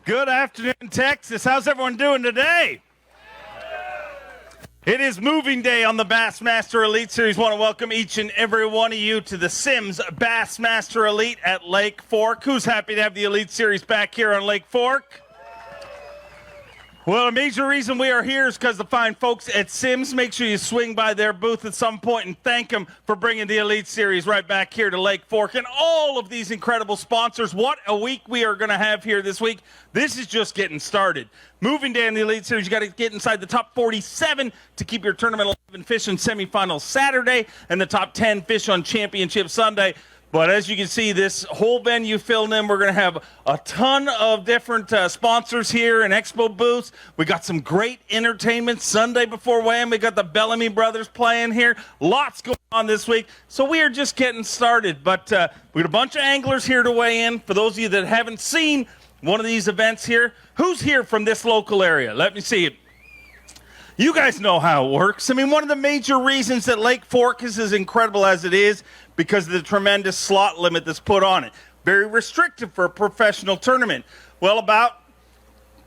Good afternoon, Texas. How's everyone doing today? It is moving day on the Bassmaster Elite Series. I want to welcome each and every one of you to the Simms Bassmaster Elite at Lake Fork. Who's happy to have the Elite Series back here on Lake Fork? Well, a major reason we are here is because the fine folks at Simms. Make sure you swing by their booth at some point and thank them for bringing the Elite Series right back here to Lake Fork. And all of these incredible sponsors. What a week we are going to have here this week. This is just getting started. Moving day in the Elite Series, you got to get inside the top 47 to keep your tournament 11 fish on semifinals Saturday and the top 10 fish on championship Sunday. But as you can see, this whole venue filled in. We're going to have a ton of different sponsors here and expo booths. We got some great entertainment Sunday before Wham. We got the Bellamy brothers playing here. Lots going on this week. So we are just getting started. But we got a bunch of anglers here to weigh in. For those of you that haven't seen one of these events here, who's here from this local area? Let me see it. You guys know how it works. I mean, one of the major reasons that Lake Fork is as incredible as it is because of the tremendous slot limit that's put on it. Very restrictive for a professional tournament. Well, about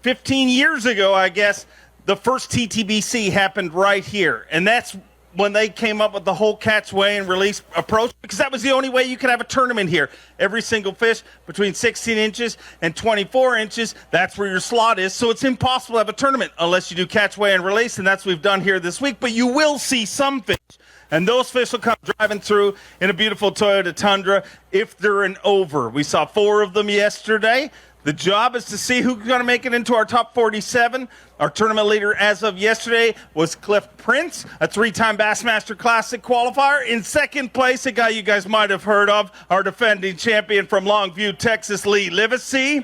15 years ago, I guess, the first TTBC happened right here. And that's when they came up with the whole catch, weigh, and release approach, because that was the only way you could have a tournament here. Every single fish between 16 inches and 24 inches, that's where your slot is. So it's impossible to have a tournament unless you do catch, weigh, and release, and that's what we've done here this week. But you will see some fish, and those fish will come driving through in a beautiful Toyota Tundra if they're an over. We saw 4 of them yesterday. The job is to see who's going to make it into our top 47. Our tournament leader as of yesterday was Cliff Prince, a 3-time Bassmaster Classic qualifier. In second place, a guy you guys might have heard of, our defending champion from Longview, Texas, Lee Livesey.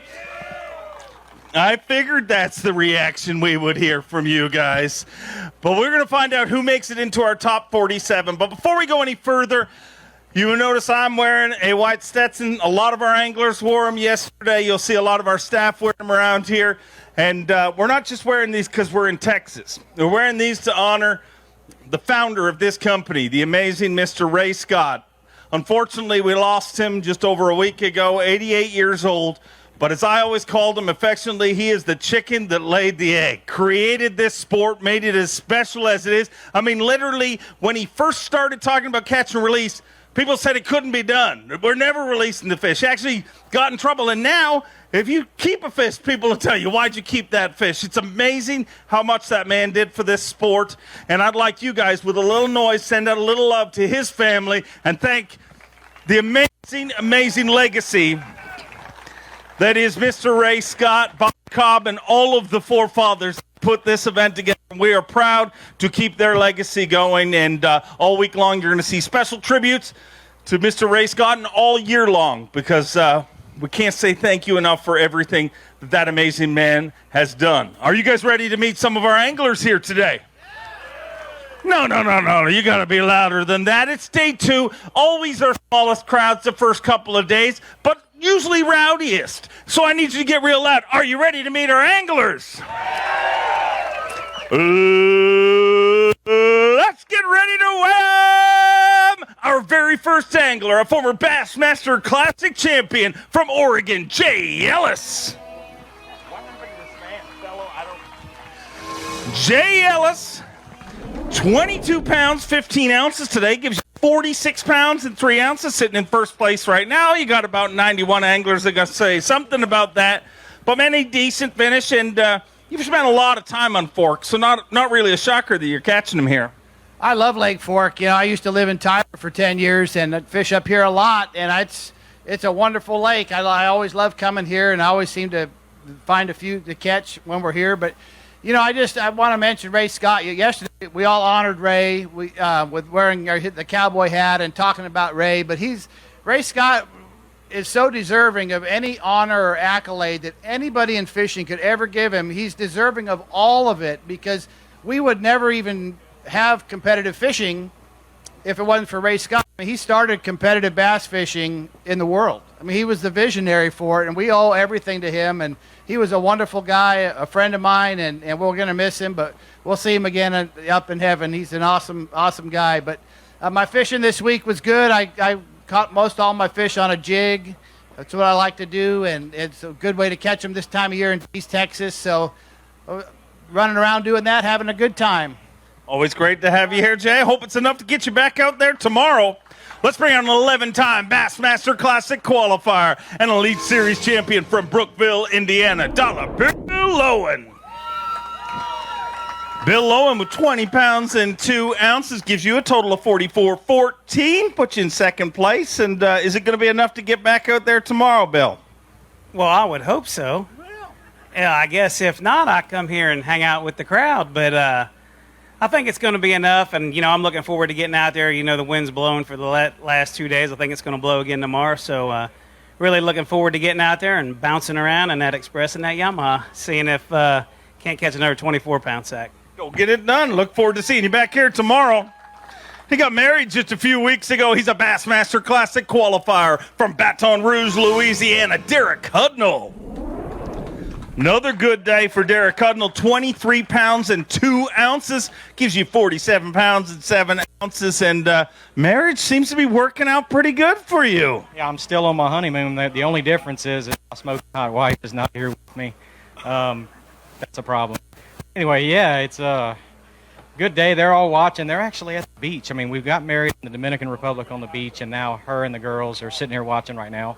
I figured that's the reaction we would hear from you guys. But we're going to find out who makes it into our top 47. But before we go any further, you will notice I'm wearing a white Stetson. A lot of our anglers wore them yesterday. You'll see a lot of our staff wear them around here. And we're not just wearing these because we're in Texas. We're wearing these to honor the founder of this company, the amazing Mr. Ray Scott. Unfortunately, we lost him just over a week ago, 88 years old. But as I always called him affectionately, he is the chicken that laid the egg. Created this sport, made it as special as it is. I mean, literally, when he first started talking about catch and release, people said it couldn't be done. We're never releasing the fish. He actually got in trouble. And now, if you keep a fish, people will tell you, why'd you keep that fish? It's amazing how much that man did for this sport. And I'd like you guys, with a little noise, send out a little love to his family and thank the amazing, amazing legacy that is Mr. Ray Scott, Bob Cobb, and all of the forefathers put this event together. We are proud to keep their legacy going, and all week long you're going to see special tributes to Mr. Ray Scott and all year long, because we can't say thank you enough for everything that that amazing man has done. Are you guys ready to meet some of our anglers here today? No. You got to be louder than that. It's day 2. Always our smallest crowds the first couple of days, but usually rowdiest. So I need you to get real loud. Are you ready to meet our anglers? Let's get ready to wham! Our very first angler, a former Bassmaster Classic champion from Oregon, Jay Ellis. Jay Ellis, 22 pounds, 15 ounces today, gives you 46 pounds and 3 ounces, sitting in first place right now. You got about 91 anglers that got to say something about that. But man, a decent finish, and you've spent a lot of time on Fork, so not really a shocker that you're catching them here. I love Lake Fork. You know, I used to live in Tyler for 10 years and I'd fish up here a lot, and it's a wonderful lake. I always love coming here, and I always seem to find a few to catch when we're here. But you know, I want to mention Ray Scott. Yesterday, we all honored Ray with wearing the cowboy hat and talking about Ray. But Ray Scott is so deserving of any honor or accolade that anybody in fishing could ever give him. He's deserving of all of it, because we would never even have competitive fishing if it wasn't for Ray Scott. I mean, he started competitive bass fishing in the world. I mean, he was the visionary for it, and we owe everything to him. And he was a wonderful guy, a friend of mine, and we're going to miss him, but we'll see him again up in heaven. He's an awesome guy. But my fishing this week was good. I caught most all my fish on a jig. That's what I like to do, and it's a good way to catch them this time of year in East Texas. So running around doing that, having a good time. Always great to have you here, Jay. Hope it's enough to get you back out there tomorrow. Let's bring on an 11-time Bassmaster Classic qualifier and Elite Series champion from Brookville, Indiana, Dollar Bill Lowen. Bill Lowen with 20 pounds and 2 ounces gives you a total of 44.14, puts you in second place. And is it going to be enough to get back out there tomorrow, Bill? Well, I would hope so. Yeah, I guess if not, I come here and hang out with the crowd. But I think it's going to be enough. And, I'm looking forward to getting out there. The wind's blowing for the last 2 days. I think it's going to blow again tomorrow. So really looking forward to getting out there and bouncing around in that Express and that Yamaha, seeing if can't catch another 24-pound sack. Go get it done. Look forward to seeing you back here tomorrow. He got married just a few weeks ago. He's a Bassmaster Classic qualifier from Baton Rouge, Louisiana, Derek Hudnall. Another good day for Derek Hudnall. 23 pounds and 2 ounces gives you 47 pounds and 7 ounces. And marriage seems to be working out pretty good for you. Yeah, I'm still on my honeymoon. The only difference is my smoking hot wife is not here with me. That's a problem. Anyway, yeah, it's a good day. They're all watching. They're actually at the beach. I mean, we've got married in the Dominican Republic on the beach, and now her and the girls are sitting here watching right now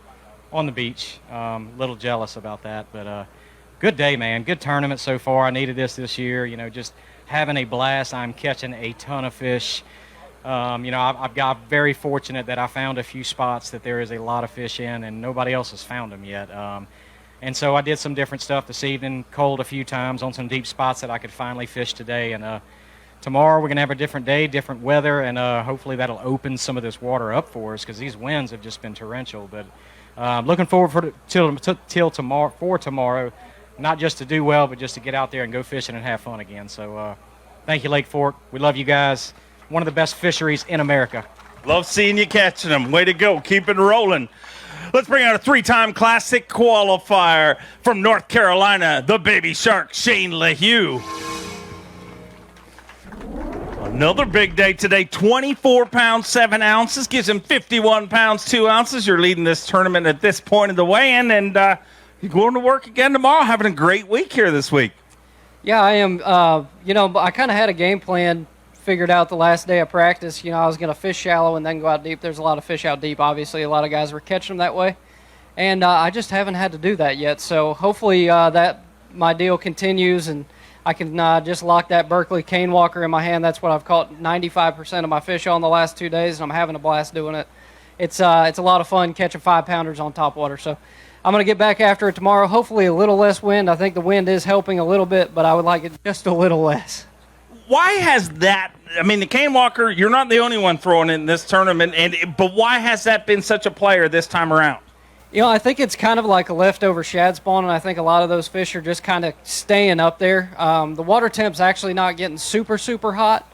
on the beach. A little jealous about that, but good day, man. Good tournament so far. I needed this year. Just having a blast. I'm catching a ton of fish. I've got very fortunate that I found a few spots that there is a lot of fish in, and nobody else has found them yet. And so I did some different stuff this evening, cold a few times on some deep spots that I could finally fish today. And tomorrow we're going to have a different day, different weather, and hopefully that'll open some of this water up for us because these winds have just been torrential. But looking forward till tomorrow, not just to do well, but just to get out there and go fishing and have fun again. So thank you, Lake Fork. We love you guys. One of the best fisheries in America. Love seeing you catching them. Way to go. Keep it rolling. Let's bring out a 3-time Classic qualifier from North Carolina, the Baby Shark, Shane LaHue. Another big day today, 24 pounds, 7 ounces, gives him 51 pounds, 2 ounces. You're leading this tournament at this point of the weigh-in, and you're going to work again tomorrow, having a great week here this week. Yeah, I am. I kind of had a game plan figured out the last day of practice. I was going to fish shallow and then go out deep. There's a lot of fish out deep, obviously. A lot of guys were catching them that way. And I just haven't had to do that yet. So hopefully that my deal continues and I can just lock that Berkeley cane walker in my hand. That's what I've caught 95% of my fish on the last 2 days, and I'm having a blast doing it. It's a lot of fun catching 5-pounders on top water. So I'm going to get back after it tomorrow. Hopefully a little less wind. I think the wind is helping a little bit, but I would like it just a little less. Why has that, the cane walker, you're not the only one throwing it in this tournament, but why has that been such a player this time around? I think it's kind of like a leftover shad spawn, and I think a lot of those fish are just kind of staying up there. The water temp's actually not getting super, super hot,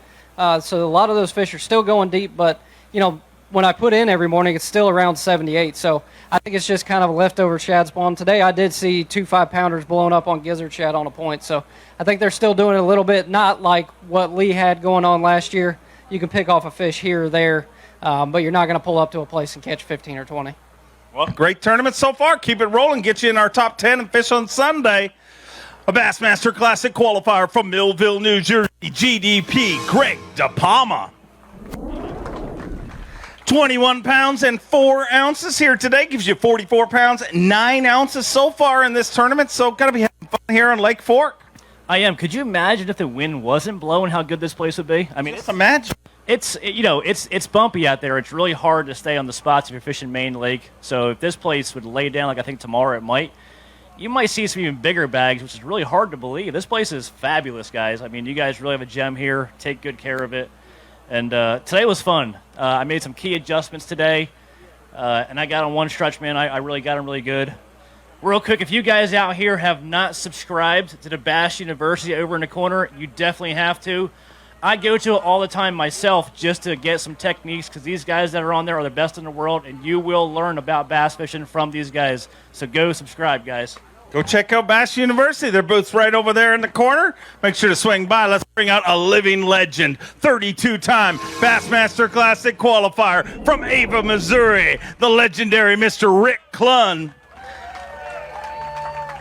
so a lot of those fish are still going deep, but, when I put in every morning, it's still around 78, so I think it's just kind of a leftover shad spawn. Today I did see 2 5-pounders blown up on gizzard shad on a point, so I think they're still doing it a little bit, not like what Lee had going on last year. You can pick off a fish here or there, but you're not going to pull up to a place and catch 15 or 20. Well, great tournament so far. Keep it rolling. Get you in our top 10 and fish on Sunday. A Bassmaster Classic qualifier from Millville, New Jersey, GDP, Greg DePalma. 21 pounds and 4 ounces here today. Gives you 44 pounds, 9 ounces so far in this tournament. So got to be having fun here on Lake Fork. I am. Could you imagine if the wind wasn't blowing, how good this place would be? Just imagine. It's bumpy out there. It's really hard to stay on the spots if you're fishing Main Lake. So if this place would lay down like I think tomorrow it might, you might see some even bigger bags, which is really hard to believe. This place is fabulous, guys. You guys really have a gem here. Take good care of it. And today was fun. I made some key adjustments today, and I got on one stretch, man. I really got them really good. Real quick, if you guys out here have not subscribed to the Bass University over in the corner, you definitely have to. I go to it all the time myself just to get some techniques because these guys that are on there are the best in the world, and you will learn about bass fishing from these guys. So go subscribe, guys. Go check out Bass University. Their booth's right over there in the corner. Make sure to swing by. Let's bring out a living legend, 32-time Bassmaster Classic qualifier from Ava, Missouri, the legendary Mr. Rick Clunn.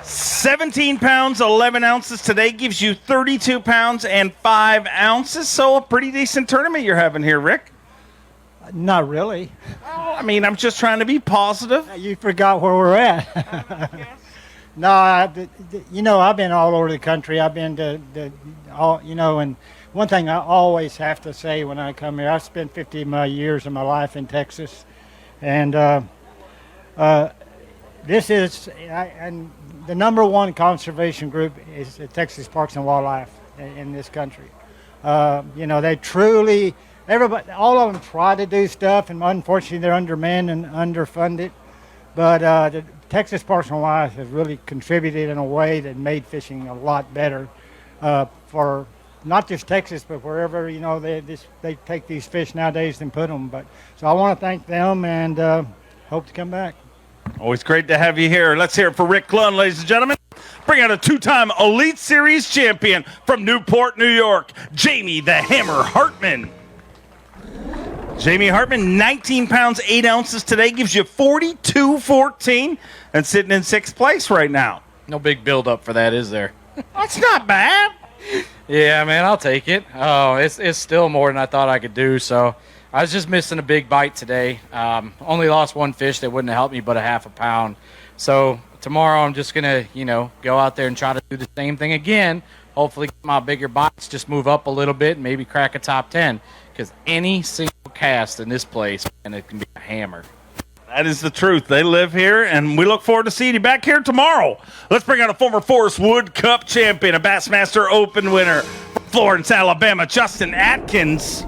17 pounds, 11 ounces today gives you 32 pounds and 5 ounces. So a pretty decent tournament you're having here, Rick. Not really. Oh, I mean, I'm just trying to be positive. You forgot where we're at. No, I've been all over the country. I've been to all, and one thing I always have to say when I come here, I've spent 50 of my years of my life in Texas, and this is, and the number one conservation group is the Texas Parks and Wildlife in this country. They truly, everybody, all of them try to do stuff, and unfortunately they're undermanned and underfunded. But the Texas Parks and Wildlife has really contributed in a way that made fishing a lot better for not just Texas, but wherever they take these fish nowadays and put them. So I want to thank them and hope to come back. Always great to have you here. Let's hear it for Rick Clunn, ladies and gentlemen. Bring out a 2-time Elite Series champion from Newport, New York, Jamie the Hammer Hartman. Jamie Hartman, 19 pounds, 8 ounces today, gives you 42.14 and sitting in 6th place right now. No big build-up for that, is there? That's not bad. Yeah, man, I'll take it. Oh, it's still more than I thought I could do, so I was just missing a big bite today. Only lost one fish that wouldn't have helped me but a half a pound. So tomorrow I'm just going to, go out there and try to do the same thing again. Hopefully get my bigger bites, just move up a little bit and maybe crack a top 10. Because any single cast in this place, and it can be a hammer. That is the truth. They live here, and we look forward to seeing you back here tomorrow. Let's bring out a former Forest Wood Cup champion, a Bassmaster Open winner from Florence, Alabama, Justin Atkins.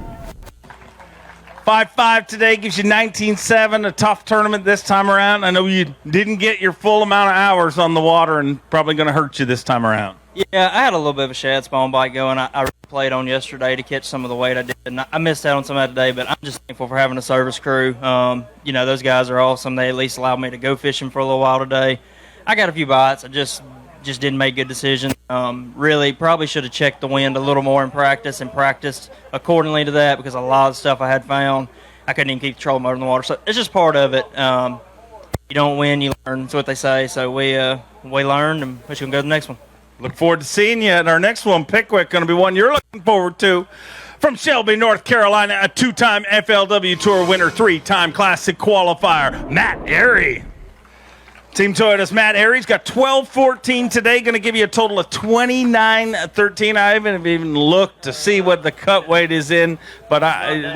5.5 today gives you 19.7, a tough tournament this time around. I know you didn't get your full amount of hours on the water and probably going to hurt you this time around. Yeah, I had a little bit of a shad spawn bite going. I played on yesterday to catch some of the weight I did. And I missed out on some of that today, but I'm just thankful for having a service crew. Those guys are awesome. They at least allowed me to go fishing for a little while today. I got a few bites. I just didn't make good decisions. Really, probably should have checked the wind a little more in practice and practiced accordingly to that because a lot of stuff I had found, I couldn't even keep the trolling motor in the water. So it's just part of it. You don't win, you learn. That's what they say. So we learned, and we're going to go to the next one. Look forward to seeing you at our next one. Pickwick, going to be one you're looking forward to. From Shelby, North Carolina, a 2-time FLW Tour winner, 3-time Classic qualifier, Matt Airy. Team Toyota's Matt Airy's got 12.14 today, going to give you a total of 29.13. I haven't even looked to see what the cut weight is in, but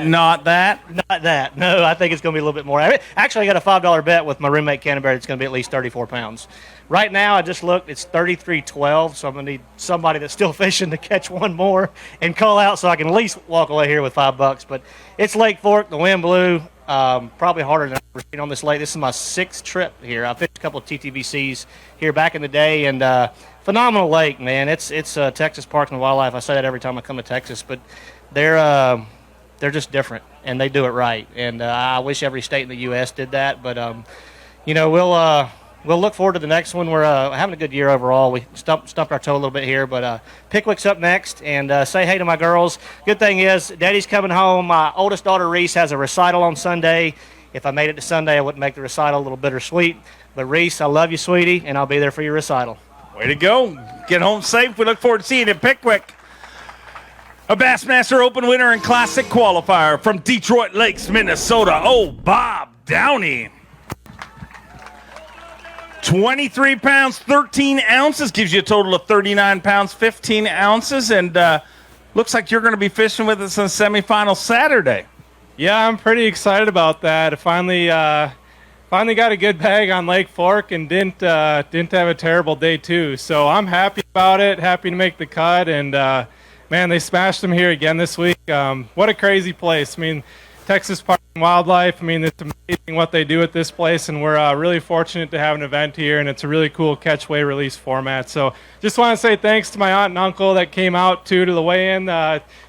not that. Not that. No, I think it's going to be a little bit more. Actually, I got a $5 bet with my roommate Canterbury. It's going to be at least 34 pounds. Right now, I just looked. It's 33.12, so I'm going to need somebody that's still fishing to catch one more and call out so I can at least walk away here with $5. But it's Lake Fork. The wind blew. Probably harder than I've ever seen on this lake. This is my 6th trip here. I fished a couple of TTVCs here back in the day, and phenomenal lake, man. It's Texas Parks and Wildlife. I say that every time I come to Texas, but they're just different, and they do it right. And I wish every state in the U.S. did that, but we'll look forward to the next one. We're having a good year overall. We stumped our toe a little bit here, but Pickwick's up next. And say hey to my girls. Good thing is, Daddy's coming home. My oldest daughter, Reese, has a recital on Sunday. If I made it to Sunday, I wouldn't make the recital a little bittersweet. But Reese, I love you, sweetie, and I'll be there for your recital. Way to go. Get home safe. We look forward to seeing you at Pickwick. A Bassmaster Open winner and Classic qualifier from Detroit Lakes, Minnesota. Oh, Bob Downey. 23 pounds, 13 ounces, gives you a total of 39 pounds, 15 ounces, and looks like you're going to be fishing with us in the semifinal Saturday. Yeah, I'm pretty excited about that. I finally got a good bag on Lake Fork and didn't have a terrible day too. So I'm happy about it, happy to make the cut, and man, they smashed them here again this week. What a crazy place. I mean, Texas Park and Wildlife, I mean, it's amazing what they do at this place, and we're really fortunate to have an event here, and it's a really cool catch, weigh, release format. So just want to say thanks to my aunt and uncle that came out, too, to the weigh-in,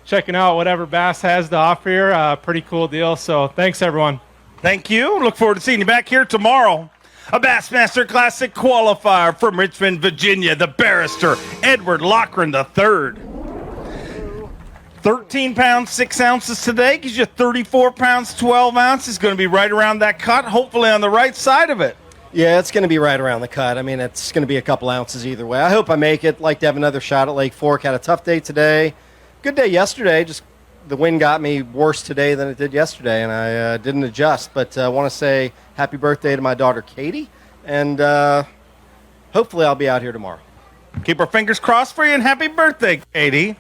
checking out whatever Bass has to offer here. Pretty cool deal, so thanks, everyone. Thank you. Look forward to seeing you back here tomorrow. A Bassmaster Classic qualifier from Richmond, Virginia, the barrister, Edward Lochran III. 13 pounds, 6 ounces today gives you 34 pounds, 12 ounces. Going to be right around that cut, hopefully on the right side of it. Yeah, it's going to be right around the cut. I mean, it's going to be a couple ounces either way. I hope I make it. Like to have another shot at Lake Fork. Had a tough day today. Good day yesterday. Just the wind got me worse today than it did yesterday, and I didn't adjust. But I want to say happy birthday to my daughter, Katie, and hopefully I'll be out here tomorrow. Keep our fingers crossed for you, and happy birthday, Katie.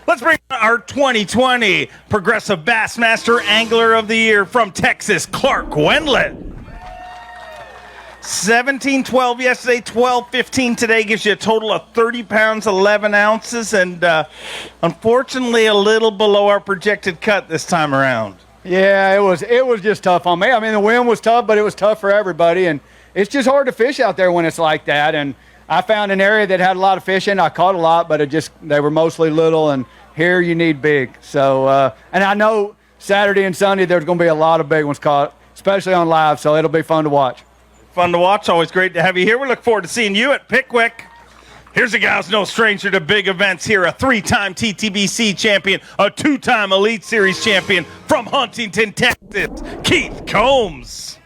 Let's bring our 2020 Progressive Bassmaster Angler of the Year from Texas, Clark Wendlandt. 17-12 yesterday, 12-15 today gives you a total of 30 pounds, 11 ounces, and unfortunately a little below our projected cut this time around. Yeah, it was just tough on me. I mean, the wind was tough, but it was tough for everybody, and it's just hard to fish out there when it's like that. And I found an area that had a lot of fish in. I caught a lot, but they were mostly little, and here you need big. So, and I know Saturday and Sunday there's going to be a lot of big ones caught, especially on live, so it'll be fun to watch. Fun to watch. Always great to have you here. We look forward to seeing you at Pickwick. Here's a guy who's no stranger to big events here, a 3-time TTBC champion, a 2-time Elite Series champion from Huntington, Texas, Keith Combs.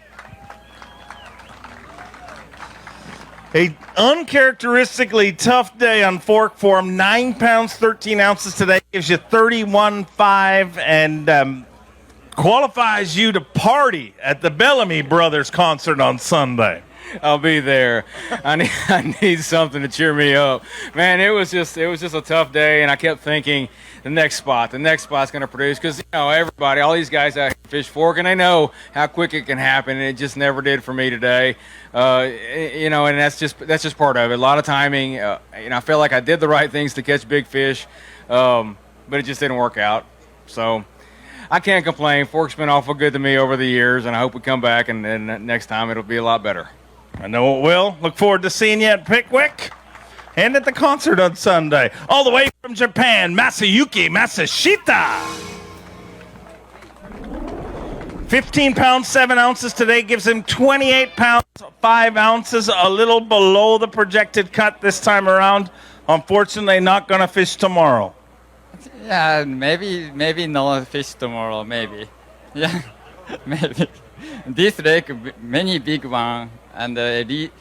A uncharacteristically tough day on fork for him. 9 pounds, 13 ounces today gives you 31.5 and qualifies you to party at the Bellamy Brothers concert on Sunday. I'll be there. I need something to cheer me up. Man, it was just a tough day, and I kept thinking the next spot's going to produce, because everybody, all these guys out here fish fork, and they know how quick it can happen, and it just never did for me today. And that's just part of it. A lot of timing. I felt like I did the right things to catch big fish, but it just didn't work out. So I can't complain. Fork's been awful good to me over the years, and I hope we come back, and next time it'll be a lot better. I know it will. Look forward to seeing you at Pickwick and at the concert on Sunday. All the way from Japan, Masayuki Masashita. 15 pounds, 7 ounces today gives him 28 pounds, 5 ounces, a little below the projected cut this time around. Unfortunately, not going to fish tomorrow. Yeah, maybe no fish tomorrow, maybe. Yeah, maybe. This lake, many big one, and elite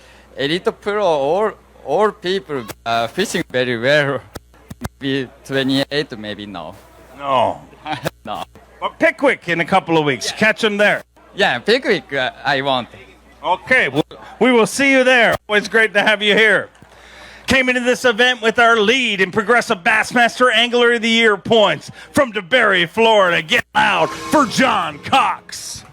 pro, all people fishing very well. Maybe 28, maybe no. No. No. But Pickwick in a couple of weeks. Catch them there. Yeah, Pickwick, I want. Okay, we will see you there. Always great to have you here. Came into this event with our lead in Progressive Bassmaster Angler of the Year points from DeBerry, Florida. Get loud for John Cox.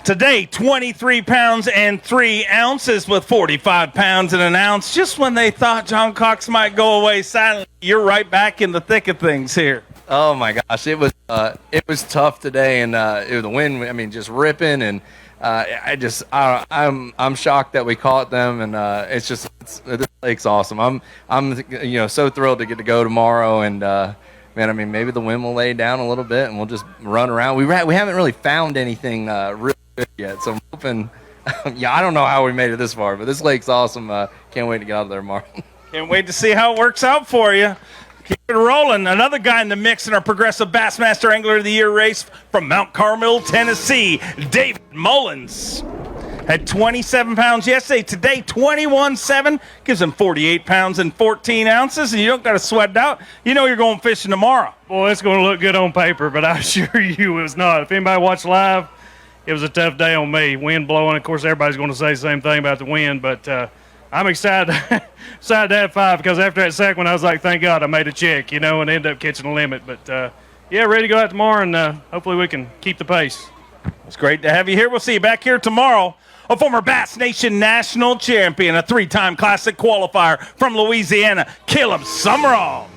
Today, 23 pounds and 3 ounces with 45 pounds and an ounce. Just when they thought John Cox might go away silently, you're right back in the thick of things here. Oh my gosh, it was tough today, and the wind, just ripping, and I'm shocked that we caught them, and this lake's awesome. I'm so thrilled to get to go tomorrow, and maybe the wind will lay down a little bit, and we'll just run around. We haven't really found anything really good yet, so I'm hoping. I don't know how we made it this far, but this lake's awesome. Can't wait to get out of there tomorrow. Can't wait to see how it works out for you. Keep it rolling. Another guy in the mix in our Progressive Bassmaster Angler of the Year race from Mount Carmel, Tennessee, David Mullins. Had 27 pounds yesterday. Today, 21.7. Gives him 48 pounds and 14 ounces, and you don't got to sweat it out. You know you're going fishing tomorrow. Boy, it's going to look good on paper, but I assure you it was not. If anybody watched live, it was a tough day on me. Wind blowing. Of course, everybody's going to say the same thing about the wind, but I'm excited to have 5, because after that second one, I was like, thank God I made a check, and ended up catching a limit. But, ready to go out tomorrow, and hopefully we can keep the pace. It's great to have you here. We'll see you back here tomorrow. A former Bass Nation national champion, a 3-time classic qualifier from Louisiana, Caleb Summerall.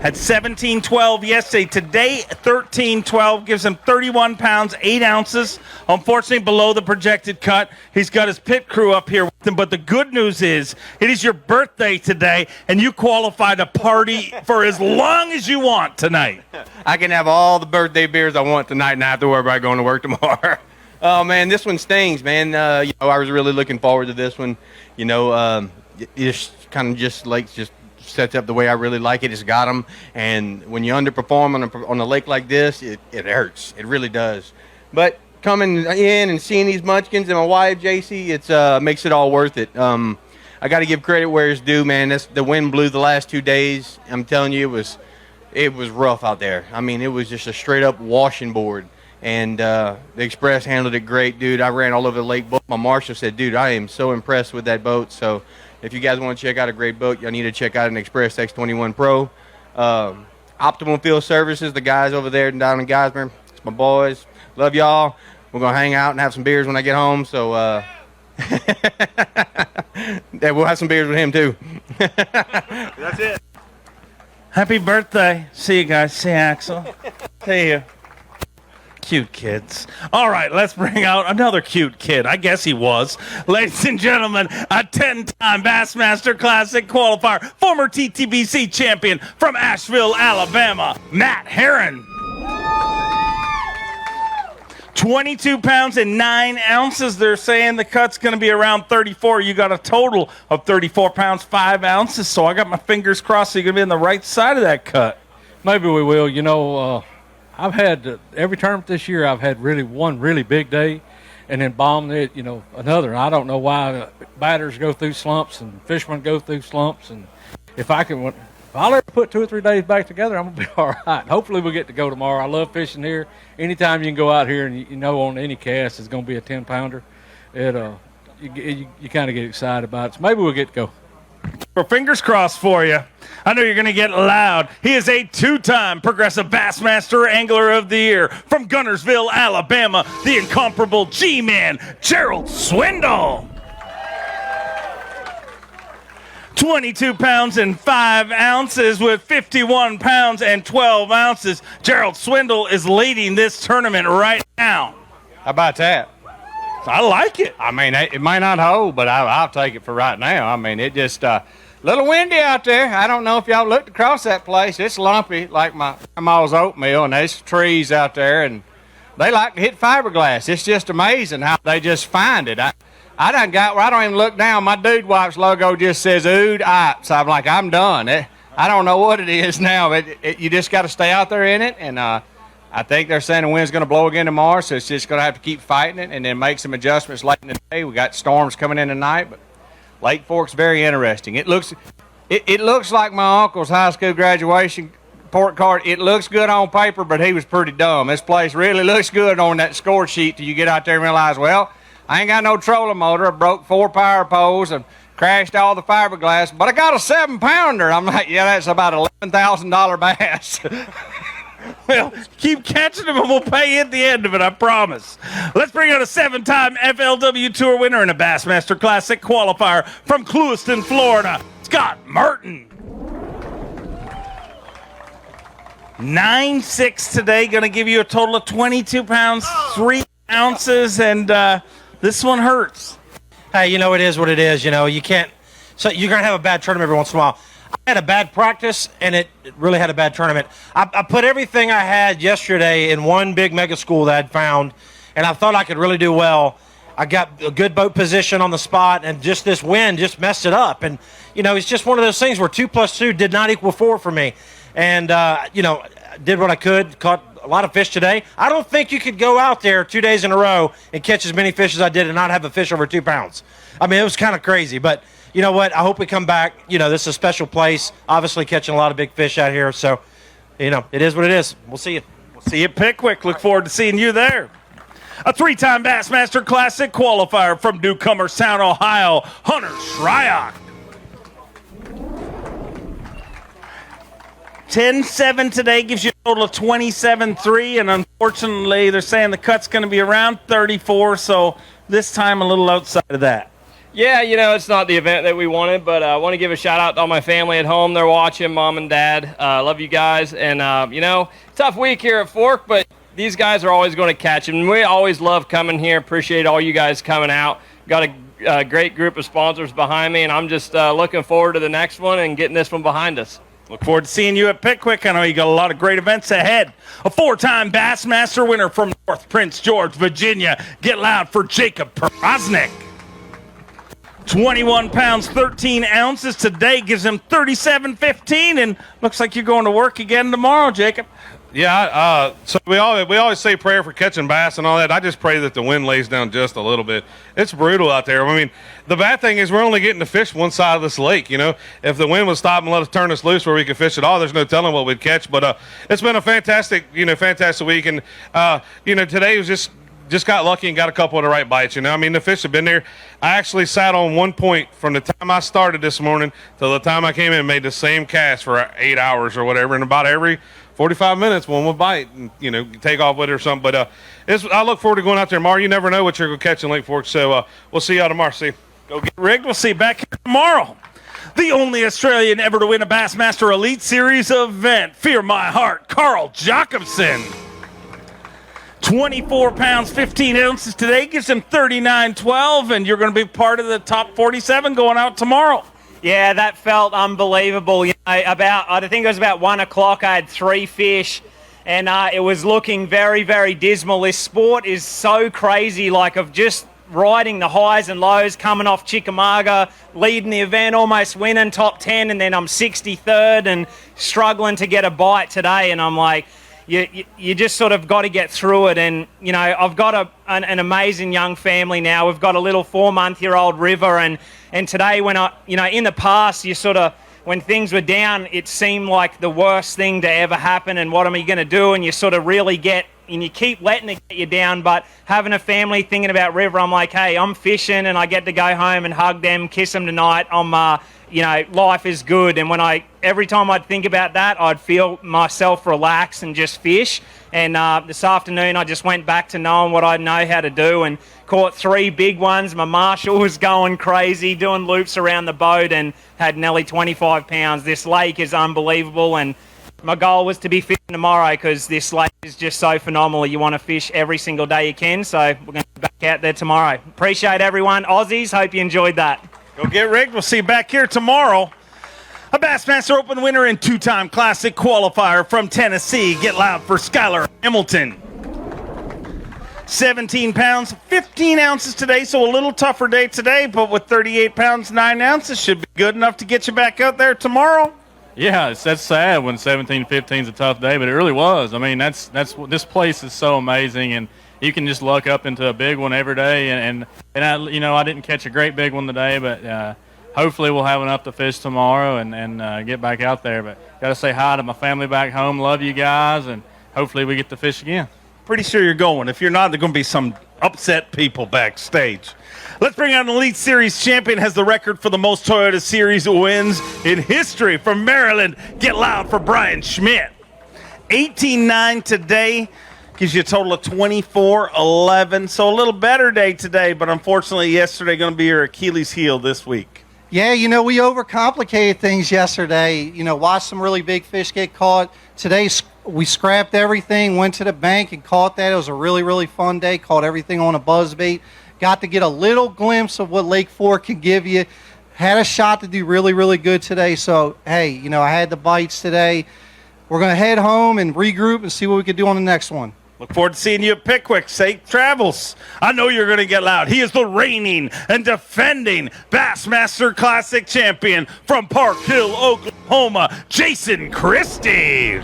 Had 17-12 yesterday. Today, 13-12 gives him 31 pounds, 8 ounces. Unfortunately, below the projected cut. He's got his pit crew up here with him. But the good news is, it is your birthday today, and you qualify to party for as long as you want tonight. I can have all the birthday beers I want tonight and not have to worry about going to work tomorrow. Oh, man, this one stings, man. I was really looking forward to this one. It's kind of just sets up the way I really like it. It's got them, and when you underperform on a lake like this, it hurts. It really does. But coming in and seeing these munchkins and my wife JC, it makes it all worth it. I got to give credit where it's due, man. The wind blew the last 2 days. I'm telling you, it was rough out there. I mean, it was just a straight up washing board. And the Express handled it great, dude. I ran all over the lake. My marshal said, dude, I am so impressed with that boat. So if you guys want to check out a great boat, you need to check out an Express X21 Pro. Optimal Field Services, the guys over there down in Geismar. It's my boys. Love y'all. We're going to hang out and have some beers when I get home. So yeah, we'll have some beers with him, too. That's it. Happy birthday. See you guys. See you, Axel. See you. Cute kids. All right, let's bring out another cute kid. I guess he was. Ladies and gentlemen, a 10-time Bassmaster Classic qualifier, former TTBC champion from Asheville, Alabama, Matt Herron. 22 pounds and 9 ounces. They're saying the cut's going to be around 34. You got a total of 34 pounds, 5 ounces. So I got my fingers crossed so you're going to be on the right side of that cut. Maybe we will. I've had every tournament this year. I've had one really big day, and then bombed it. Another. I don't know why batters go through slumps and fishermen go through slumps. And if I'll ever put 2 or 3 days back together, I'm gonna be all right. Hopefully we get to go tomorrow. I love fishing here. Anytime you can go out here and on any cast it's gonna be a 10-pounder. You kind of get excited about it. So maybe we'll get to go. Well, fingers crossed for you. I know you're going to get loud. He is a 2-time Progressive Bassmaster Angler of the Year from Gunnersville, Alabama, the incomparable G-Man, Gerald Swindle. 22 pounds and 5 ounces with 51 pounds and 12 ounces. Gerald Swindle is leading this tournament right now. How about that? I like it. I mean, it might not hold, but I'll take it for right now. I mean, it just a little windy out there. I don't know if y'all looked across that place. It's lumpy like my grandma's oatmeal, and there's trees out there, and they like to hit fiberglass. It's just amazing how they just find it. I done got where I don't even look down. My Dude Wipes logo just says Ood Ips. I'm like, I'm done. I don't know what it is now, but you just got to stay out there in it, and I think they're saying the wind's going to blow again tomorrow, so it's just going to have to keep fighting it and then make some adjustments late in the day. We got storms coming in tonight, but Lake Fork's very interesting. It looks like my uncle's high school graduation report card. It looks good on paper, but he was pretty dumb. This place really looks good on that score sheet till you get out there and realize, well, I ain't got no trolling motor. I broke 4 power poles and crashed all the fiberglass, but I got a 7-pounder. I'm like, yeah, that's about $11,000 bass. Well, keep catching them and we'll pay you at the end of it, I promise. Let's bring out a 7-time FLW Tour winner and a Bassmaster Classic qualifier from Clewiston, Florida, Scott Martin. 9.6 today, going to give you a total of 22 pounds, 3 ounces, and this one hurts. Hey, it is what it is. You can't. So you're going to have a bad tournament every once in a while. I had a bad practice, and it really had a bad tournament. I put everything I had yesterday in one big mega school that I'd found, and I thought I could really do well. I got a good boat position on the spot, and just this wind just messed it up. And, it's just one of those things where 2 + 2 did not equal 4 for me. And, did what I could, caught a lot of fish today. I don't think you could go out there 2 days in a row and catch as many fish as I did and not have a fish over 2 pounds. I mean, it was kind of crazy, but you know what? I hope we come back. This is a special place. Obviously catching a lot of big fish out here. So, it is what it is. We'll see you. We'll see you at Pickwick. Look forward to seeing you there. A 3-time Bassmaster Classic qualifier from Newcomerstown, Ohio, Hunter Shryock. 10.7 today gives you a total of 27.3, and unfortunately they're saying the cut's going to be around 34, so this time a little outside of that. Yeah, it's not the event that we wanted, but I want to give a shout out to all my family at home. They're watching, Mom and Dad. Love you guys. And, tough week here at Fork, but these guys are always going to catch them. We always love coming here. Appreciate all you guys coming out. Got a great group of sponsors behind me, and I'm just looking forward to the next one and getting this one behind us. Look forward to seeing you at Pickwick. I know you got a lot of great events ahead. A 4-time Bassmaster winner from North Prince George, Virginia. Get loud for Jacob Perosnik. 21 pounds, 13 ounces today gives him 37.15, and looks like you're going to work again tomorrow, Jacob. Yeah, so we always say prayer for catching bass and all that. I just pray that the wind lays down just a little bit. It's brutal out there. I mean, the bad thing is we're only getting to fish one side of this lake, If the wind would stop and let us turn us loose where we could fish at all, there's no telling what we'd catch. But it's been a fantastic week. And, today was just got lucky and got a couple of the right bites, I mean, the fish have been there. I actually sat on 1 point from the time I started this morning till the time I came in and made the same cast for 8 hours or whatever, and about every 45 minutes one would bite and, take off with it or something. But I look forward to going out there tomorrow. You never know what you're going to catch in Lake Fork, so we'll see y'all tomorrow. See. Go get rigged. We'll see you back here tomorrow. The only Australian ever to win a Bassmaster Elite Series event. Fear my heart, Carl Jacobson. 24 pounds, 15 ounces today gives him 39.12, and you're going to be part of the top 47 going out tomorrow. Yeah, that felt unbelievable. I think it was about 1 o'clock. I had 3 fish, and it was looking very, very dismal. This sport is so crazy, of just riding the highs and lows, coming off Chickamauga, leading the event, almost winning top 10, and then I'm 63rd and struggling to get a bite today, and I'm like, you just sort of got to get through it. And, I've got an amazing young family now. We've got a little 4-month-old River. And today when in the past, when things were down, it seemed like the worst thing to ever happen. And what am I going to do? And you sort of really and you keep letting it get you down. But having a family, thinking about River, I'm like, hey, I'm fishing and I get to go home and hug them, kiss them tonight. Life is good. And every time I'd think about that, I'd feel myself relax and just fish. And this afternoon, I just went back to knowing what I know how to do and caught 3 big ones. My marshal was going crazy, doing loops around the boat, and had nearly 25 pounds. This lake is unbelievable, and my goal was to be fishing tomorrow because this lake is just so phenomenal. You want to fish every single day you can, so we're going to be back out there tomorrow. Appreciate everyone. Aussies, hope you enjoyed that. Go get rigged. We'll see you back here tomorrow. A Bassmaster Open winner and 2-time Classic qualifier from Tennessee. Get loud for Skylar Hamilton. 17 pounds, 15 ounces today, so a little tougher day today, but with 38 pounds, 9 ounces, should be good enough to get you back out there tomorrow. Yeah, that's sad when 17-15 is a tough day, but it really was. I mean, this place is so amazing, and you can just luck up into a big one every day. And I didn't catch a great big one today, but hopefully we'll have enough to fish tomorrow and get back out there. But got to say hi to my family back home. Love you guys, and hopefully we get to fish again. Pretty sure you're going. If you're not, there's going to be some upset people backstage. Let's bring out an Elite Series champion, has the record for the most Toyota Series wins in history from Maryland. Get loud for Brian Schmidt. 18-9 today. Gives you a total of 24-11. So a little better day today, but unfortunately yesterday going to be your Achilles heel this week. Yeah, we overcomplicated things yesterday. Watched some really big fish get caught. Today we scrapped everything, went to the bank and caught that. It was a really, really fun day. Caught everything on a buzzbait. Got to get a little glimpse of what Lake Fork can give you. Had a shot to do really, really good today. So, hey, I had the bites today. We're going to head home and regroup and see what we can do on the next one. Look forward to seeing you at Pickwick. Safe travels. I know you're going to get loud. He is the reigning and defending Bassmaster Classic champion from Park Hill, Oklahoma, Jason Christie.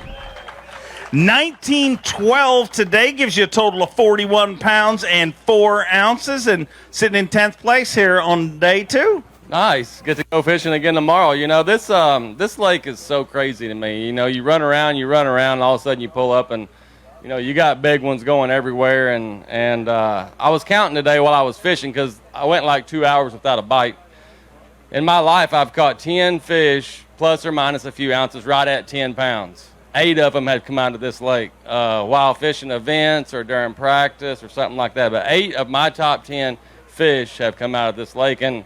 19-12 today gives you a total of 41 pounds and 4 ounces, and sitting in 10th place here on day 2. Nice. Get to go fishing again tomorrow. This lake is so crazy to me. You run around, and all of a sudden you pull up and you got big ones going everywhere, and I was counting today while I was fishing because I went like 2 hours without a bite. In my life, I've caught 10 fish, plus or minus a few ounces, right at 10 pounds. 8 of them had come out of this lake while fishing events or during practice or something like that. But 8 of my top 10 fish have come out of this lake. And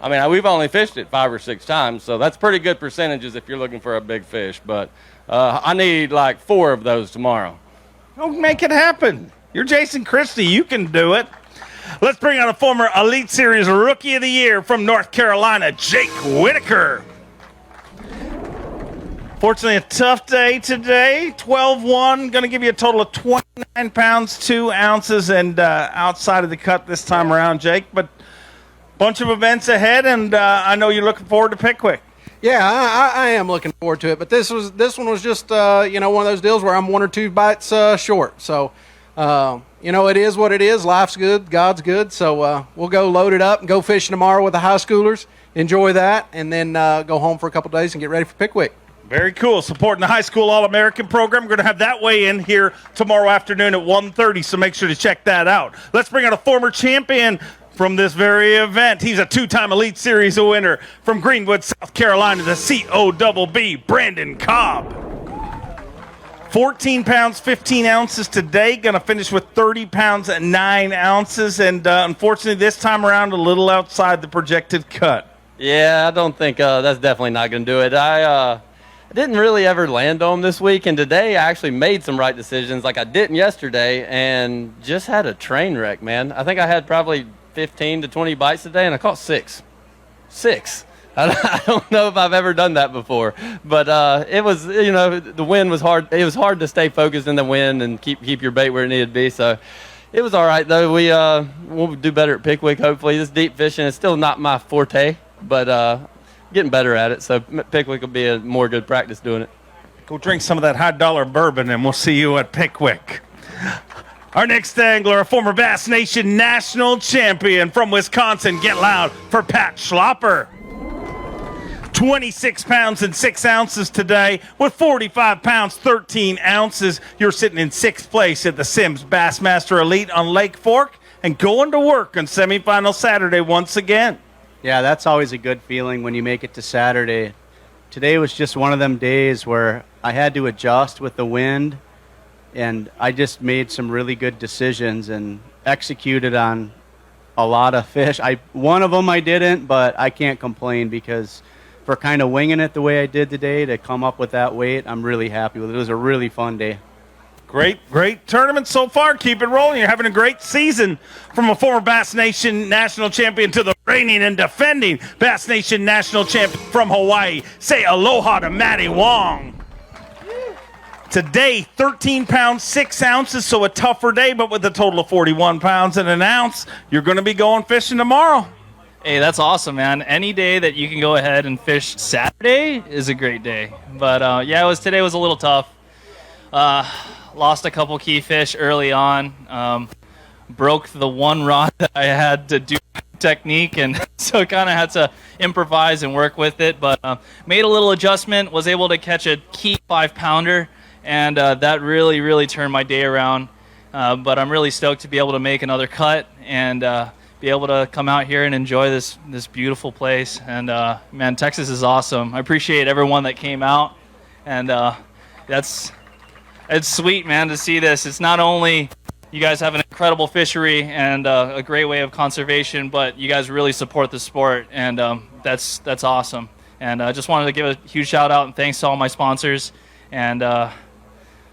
I mean, we've only fished it 5 or 6 times, so that's pretty good percentages if you're looking for a big fish. But I need like 4 of those tomorrow. Don't make it happen. You're Jason Christie. You can do it. Let's bring out a former Elite Series Rookie of the Year from North Carolina, Jake Whitaker. Fortunately, a tough day today. 12-1, going to give you a total of 29 pounds, 2 ounces, and outside of the cut this time around, Jake. But bunch of events ahead, and I know you're looking forward to Pickwick. Yeah, I am looking forward to it. But this one was just one of those deals where I'm 1 or 2 bites short. So, it is what it is. Life's good, God's good. So we'll go load it up and go fishing tomorrow with the high schoolers. Enjoy that, and then go home for a couple days and get ready for Pickwick. Very cool. Supporting the high school All-American program. We're going to have that weigh in here tomorrow afternoon at 1:30, so make sure to check that out. Let's bring out a former champion from this very event. He's a 2-time Elite Series winner from Greenwood, South Carolina, the COBB, Brandon Cobb. 14 pounds, 15 ounces today. Going to finish with 30 pounds and 9 ounces. And unfortunately, this time around, a little outside the projected cut. Yeah, I don't think that's definitely not going to do it. I didn't really ever land on this week, and today I actually made some right decisions like I didn't yesterday and just had a train wreck, man. I think I had probably 15 to 20 bites today, and I caught 6. 6. I don't know if I've ever done that before, but it was, the wind was hard. It was hard to stay focused in the wind and keep your bait where it needed to be, so it was all right, though. We'll do better at Pickwick, hopefully. This deep fishing is still not my forte, but getting better at it, so Pickwick will be a more good practice doing it. Go drink some of that high-dollar bourbon, and we'll see you at Pickwick. Our next angler, a former Bass Nation national champion from Wisconsin. Get loud for Pat Schlopper. 26 pounds and 6 ounces today with 45 pounds, 13 ounces. You're sitting in 6th place at the Simms Bassmaster Elite on Lake Fork and going to work on semifinal Saturday once again. Yeah, that's always a good feeling when you make it to Saturday. Today was just one of them days where I had to adjust with the wind, and I just made some really good decisions and executed on a lot of fish. One of them I didn't, but I can't complain because for kind of winging it the way I did today to come up with that weight, I'm really happy with it. It was a really fun day. Great tournament so far. Keep it rolling. You're having a great season from a former Bass Nation national champion to the reigning and defending Bass Nation national champion from Hawaii. Say aloha to Matty Wong. Today, 13 pounds, 6 ounces, so a tougher day, but with a total of 41 pounds and an ounce, you're going to be going fishing tomorrow. Hey, that's awesome, man. Any day that you can go ahead and fish Saturday is a great day. But, today was a little tough. Lost a couple key fish early on. Broke the one rod that I had to do technique, and so kind of had to improvise and work with it. But made a little adjustment, was able to catch a key 5-pounder, and that really, really turned my day around. But I'm really stoked to be able to make another cut and be able to come out here and enjoy this beautiful place. And, man, Texas is awesome. I appreciate everyone that came out, and it's sweet, man, to see this. It's not only you guys have an incredible fishery and a great way of conservation, but you guys really support the sport, and that's awesome. And I just wanted to give a huge shout out and thanks to all my sponsors, and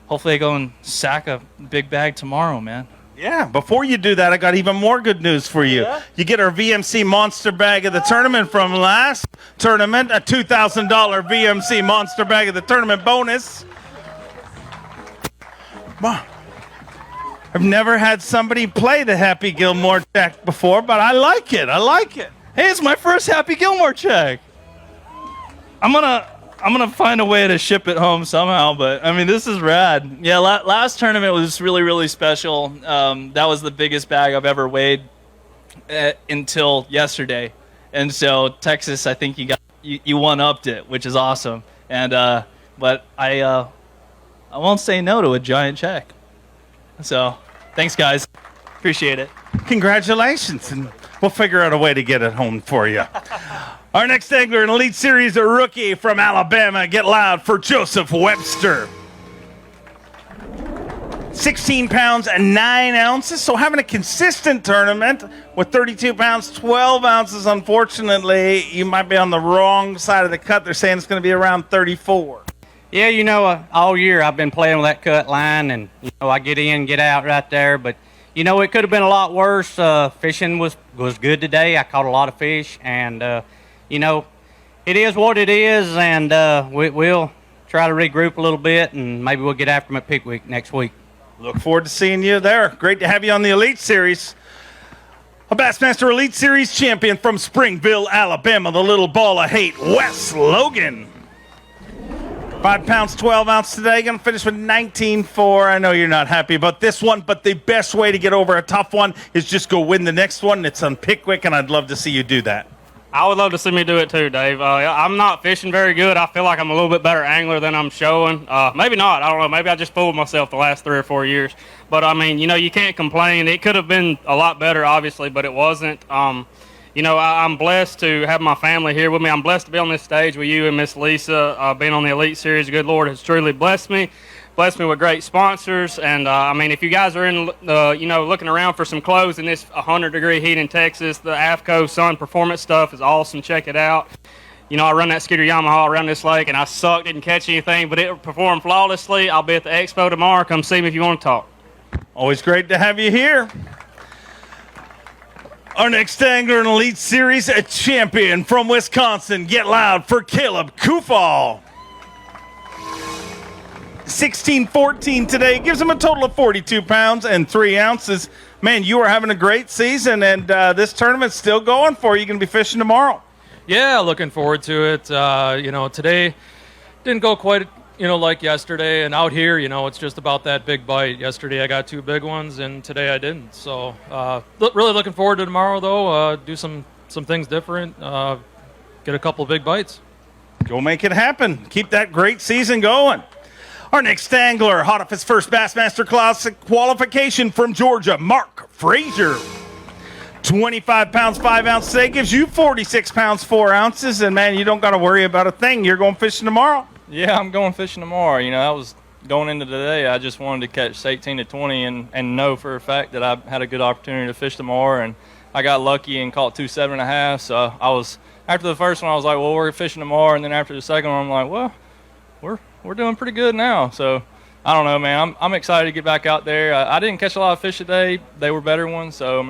hopefully I go and sack a big bag tomorrow, man. Yeah, before you do that, I got even more good news for you. Yeah? You get our VMC Monster Bag of the tournament from last tournament, a $2,000 VMC Monster Bag of the tournament bonus. I've never had somebody play the Happy Gilmore check before, but I like it. Hey, it's my first Happy Gilmore check. I'm gonna find a way to ship it home somehow, but I mean, this is rad. Yeah, last tournament was really, really special. That was the biggest bag I've ever weighed until yesterday, and so Texas, I think you one-upped it, which is awesome. And but I won't say no to a giant check. So, thanks, guys. Appreciate it. Congratulations, and we'll figure out a way to get it home for you. Our next angler, an Elite Series rookie from Alabama. Get loud for Joseph Webster. 16 pounds and 9 ounces. So having a consistent tournament with 32 pounds, 12 ounces. Unfortunately, you might be on the wrong side of the cut. They're saying it's going to be around 34. Yeah, all year I've been playing with that cut line, and I get in, get out right there. But it could have been a lot worse. Fishing was good today. I caught a lot of fish, and it is what it is, and we'll try to regroup a little bit, and maybe we'll get after them at Pickwick next week. Look forward to seeing you there. Great to have you on the Elite Series. A Bassmaster Elite Series champion from Springville, Alabama, the little ball of hate, Wes Logan. 5 pounds, 12 ounces today. Going to finish with 19.4. I know you're not happy about this one, but the best way to get over a tough one is just go win the next one. It's on Pickwick, and I'd love to see you do that. I would love to see me do it too, Dave. I'm not fishing very good. I feel like I'm a little bit better angler than I'm showing. Maybe not. I don't know. Maybe I just fooled myself the last 3 or 4 years. But, I mean, you can't complain. It could have been a lot better, obviously, but it wasn't. I'm blessed to have my family here with me. I'm blessed to be on this stage with you and Miss Lisa. Being on the Elite Series, the good Lord has truly blessed me. Blessed me with great sponsors, and if you guys are in, looking around for some clothes in this 100-degree heat in Texas, the AFCO Sun Performance stuff is awesome. Check it out. I run that Skeeter Yamaha around this lake, and I sucked, didn't catch anything, but it performed flawlessly. I'll be at the expo tomorrow. Come see me if you want to talk. Always great to have you here. Our next angler in Elite Series, a champion from Wisconsin. Get loud for Caleb Kufal. 16-14 today gives him a total of 42 pounds and 3 ounces. Man, you are having a great season, and this tournament's still going for you. You're going to be fishing tomorrow. Yeah, looking forward to it. Today didn't go quite, like yesterday. And out here, it's just about that big bite. Yesterday I got 2 big ones, and today I didn't. So really looking forward to tomorrow, though. Do some things different. Get a couple big bites. Go make it happen. Keep that great season going. Our next angler, hot off his first Bassmaster Classic qualification from Georgia, Mark Frazier. 25 pounds, 5 ounces today gives you 46 pounds, 4 ounces. And, man, you don't got to worry about a thing. You're going fishing tomorrow. Yeah, I'm going fishing tomorrow. I was going into today. I just wanted to catch 18 to 20 and know for a fact that I had a good opportunity to fish tomorrow. And I got lucky and caught 2 7.5. So after the first one, I was like, well, we're fishing tomorrow. And then after the second one, I'm like, well, we're doing pretty good now. So I don't know, man. I'm excited to get back out there. I didn't catch a lot of fish today. They were better ones. So,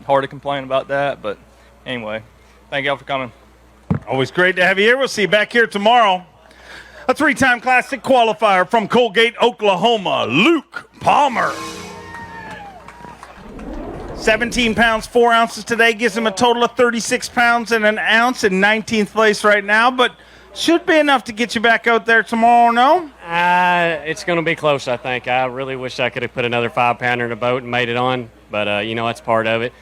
hard to complain about that. But anyway, thank y'all for coming. Always great to have you here. We'll see you back here tomorrow. A 3-time Classic qualifier from Colgate, Oklahoma, Luke Palmer. 17 pounds, 4 ounces today gives him a total of 36 pounds and an ounce in 19th place right now. But should be enough to get you back out there tomorrow, no? It's going to be close, I think. I really wish I could have put another 5-pounder in the boat and made it on, but, that's part of it.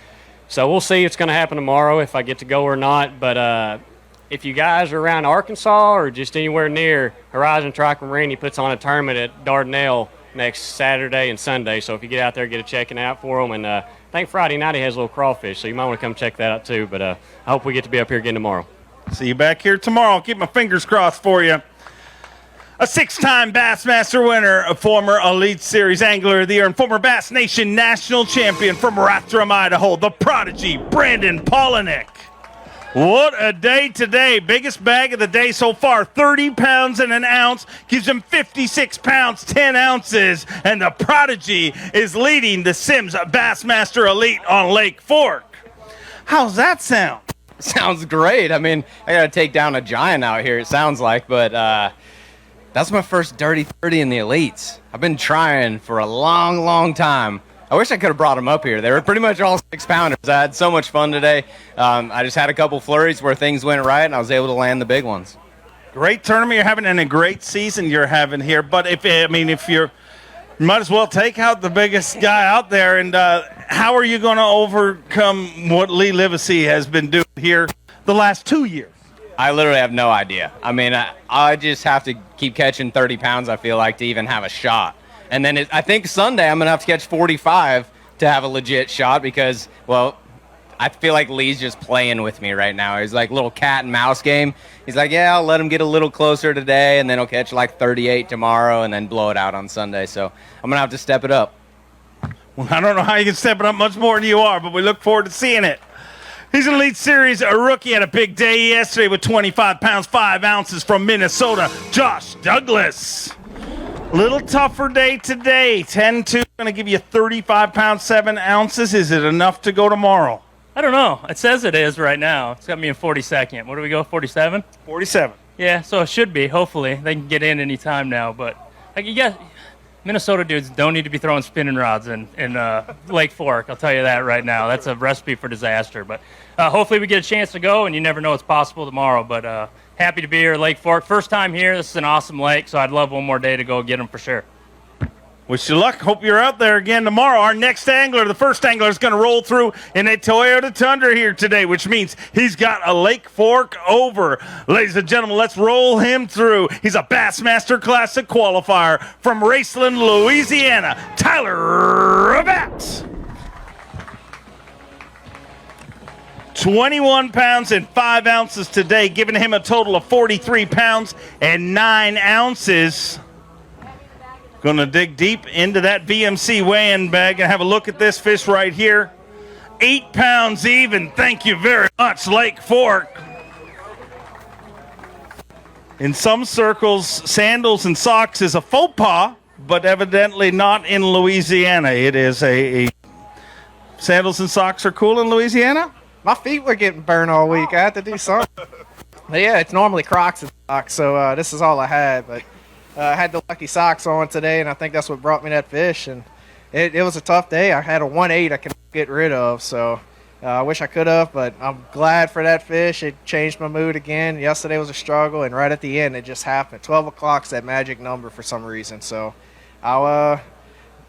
So we'll see what's going to happen tomorrow if I get to go or not. But if you guys are around Arkansas or just anywhere near, Horizon Marine, he puts on a tournament at Dardanelle next Saturday and Sunday. So if you get out there, get a checking out for him. And I think Friday night he has a little crawfish, so you might want to come check that out too. But I hope we get to be up here again tomorrow. See you back here tomorrow. Keep my fingers crossed for you. A 6-time Bassmaster winner, a former Elite Series Angler of the Year, and former Bass Nation National Champion from Rathdrum, Idaho, the prodigy, Brandon Polinick. What a day today. Biggest bag of the day so far, 30 pounds and an ounce, gives him 56 pounds, 10 ounces, and the prodigy is leading the Simms Bassmaster Elite on Lake Fork. How's that sound? Sounds great. I got to take down a giant out here, it sounds like, but that's my first dirty 30 in the Elites. I've been trying for a long, long time. I wish I could have brought them up here. They were pretty much all 6-pounders. I had so much fun today. I just had a couple flurries where things went right, and I was able to land the big ones. Great tournament you're having and a great season you're having here. But if you're, you might as well take out the biggest guy out there. And how are you going to overcome what Lee Livesey has been doing here the last 2 years? I literally have no idea. I just have to keep catching 30 pounds, I feel like, to even have a shot. And then I think Sunday I'm going to have to catch 45 to have a legit shot because, well, I feel like Lee's just playing with me right now. He's like a little cat and mouse game. He's like, yeah, I'll let him get a little closer today, and then he'll catch like 38 tomorrow and then blow it out on Sunday. So I'm going to have to step it up. Well, I don't know how you can step it up much more than you are, but we look forward to seeing it. He's an Elite Series a rookie, had a big day yesterday with 25 pounds, 5 ounces from Minnesota, Josh Douglas. Little tougher day today. 10-2, going to give you 35 pounds, 7 ounces. Is it enough to go tomorrow? I don't know. It says it is right now. It's got me in 42nd. What do we go, 47? 47. Yeah, so it should be. Hopefully. They can get in any time now. But, like, Minnesota dudes don't need to be throwing spinning rods in Lake Fork. I'll tell you that right now. That's a recipe for disaster. But hopefully we get a chance to go, and you never know what's possible tomorrow. But happy to be here at Lake Fork. First time here. This is an awesome lake, so I'd love one more day to go get them for sure. Wish you luck. Hope you're out there again tomorrow. Our next angler, the first angler, is going to roll through in a Toyota Tundra here today, which means he's got a Lake Fork over. Ladies and gentlemen, let's roll him through. He's a Bassmaster Classic qualifier from Raceland, Louisiana, Tyler Rabat. 21 pounds and 5 ounces today, giving him a total of 43 pounds and 9 ounces. Going to dig deep into that VMC weigh-in bag and have a look at this fish right here. 8 pounds even. Thank you very much, Lake Fork. In some circles, sandals and socks is a faux pas, but evidently not in Louisiana. It is a sandals and socks are cool in Louisiana? My feet were getting burned all week. I had to do something. But yeah, it's normally Crocs and socks, so this is all I had. But I had the lucky socks on today, and I think that's what brought me that fish. And it was a tough day. I had a 1.8 I can get rid of, so I wish I could have, but I'm glad for that fish. It changed my mood again. Yesterday was a struggle, and right at the end, it just happened. 12 o'clock's that magic number for some reason, so I'll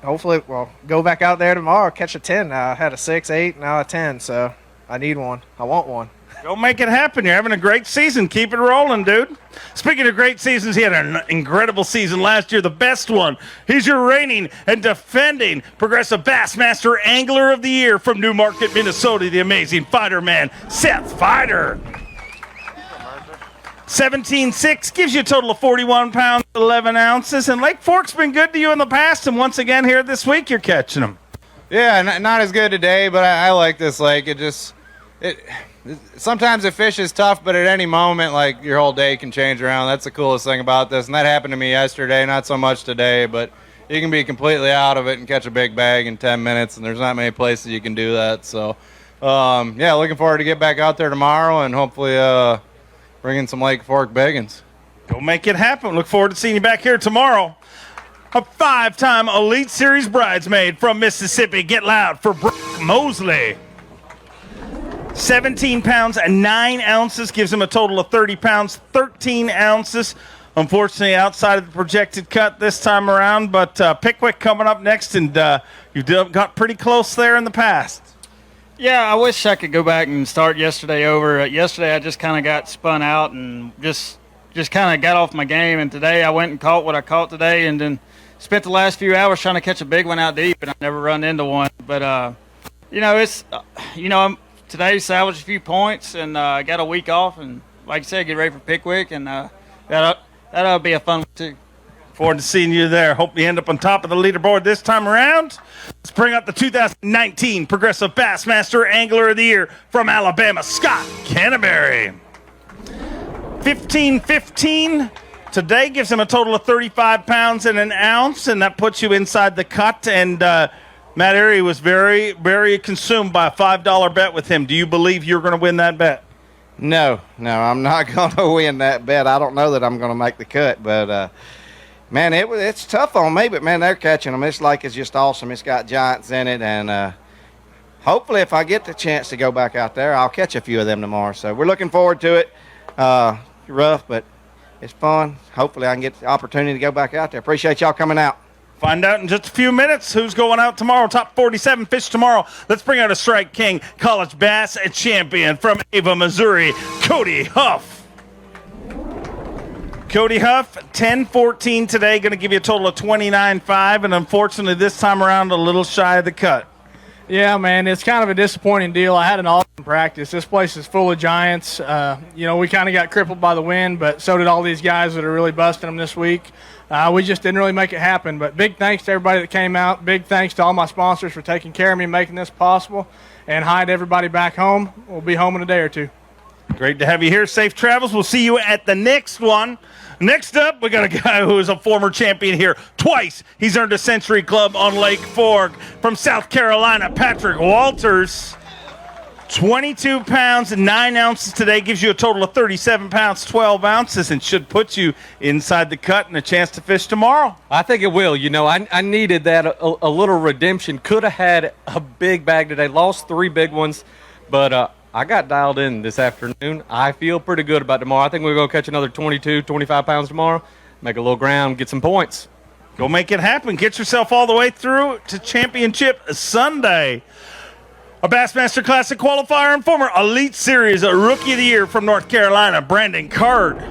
hopefully go back out there tomorrow, catch a 10. I had a 6, 8, now a 10, so I need one. I want one. Go make it happen. You're having a great season. Keep it rolling, dude. Speaking of great seasons, he had an incredible season last year, the best one. He's your reigning and defending Progressive Bassmaster Angler of the Year from Newmarket, Minnesota, the amazing fighter man, Seth Fighter. 17.6 gives you a total of 41 pounds, 11 ounces. And Lake Fork's been good to you in the past, and once again here this week, you're catching them. Yeah, not as good today, but I like this lake. Sometimes the fish is tough, but at any moment, like, your whole day can change around. That's the coolest thing about this, and that happened to me yesterday. Not so much today, but you can be completely out of it and catch a big bag in 10 minutes, and there's not many places you can do that. So, yeah, looking forward to get back out there tomorrow and hopefully bring in some Lake Fork biggins. Go make it happen. Look forward to seeing you back here tomorrow. A 5-time Elite Series bridesmaid from Mississippi. Get loud for Brooke Mosley. 17 pounds and 9 ounces gives him a total of 30 pounds, 13 ounces. Unfortunately, outside of the projected cut this time around, but Pickwick coming up next, and you got pretty close there in the past. Yeah, I wish I could go back and start yesterday over. Yesterday, I just kind of got spun out and just kind of got off my game, and today I went and caught what I caught today, and then spent the last few hours trying to catch a big one out deep, and I never run into one. But, today salvaged a few points and got a week off, and like I said, get ready for Pickwick, and that'll be a fun one too. Forward to seeing you there. Hope you end up on top of the leaderboard this time around. Let's bring up the 2019 Progressive Bassmaster Angler of the Year from Alabama, Scott Canterbury. 15-15 today gives him a total of 35 pounds and an ounce, and that puts you inside the cut. And Matt Erie was very, very consumed by a $5 bet with him. Do you believe you're going to win that bet? No, I'm not going to win that bet. I don't know that I'm going to make the cut, but man, it's tough on me. But man, they're catching them. This lake is just awesome. It's got giants in it, and hopefully, if I get the chance to go back out there, I'll catch a few of them tomorrow. So we're looking forward to it. Rough, but it's fun. Hopefully, I can get the opportunity to go back out there. Appreciate y'all coming out. Find out in just a few minutes who's going out tomorrow. Top 47 fish tomorrow. Let's bring out a Strike King college bass champion from Ava, Missouri, Cody Huff. Cody Huff, 10-14 today, going to give you a total of 29.5, and unfortunately this time around a little shy of the cut. Yeah, man, it's kind of a disappointing deal. I had an awesome practice. This place is full of giants. We kind of got crippled by the wind, but so did all these guys that are really busting them this week. We just didn't really make it happen. But big thanks to everybody that came out. Big thanks to all my sponsors for taking care of me, making this possible. And hi to everybody back home. We'll be home in a day or two. Great to have you here. Safe travels. We'll see you at the next one. Next up, we got a guy who is a former champion here twice. He's earned a Century Club on Lake Fork. From South Carolina, Patrick Walters. 22 pounds and 9 ounces today gives you a total of 37 pounds, 12 ounces, and should put you inside the cut and a chance to fish tomorrow. I think it will. I needed that, a little redemption. Could have had a big bag today. Lost 3 big ones, but I got dialed in this afternoon. I feel pretty good about tomorrow. I think we're going to catch another 22, 25 pounds tomorrow, make a little ground, get some points. Go make it happen. Get yourself all the way through to Championship Sunday. A Bassmaster Classic qualifier and former Elite Series Rookie of the Year from North Carolina, Brandon Card.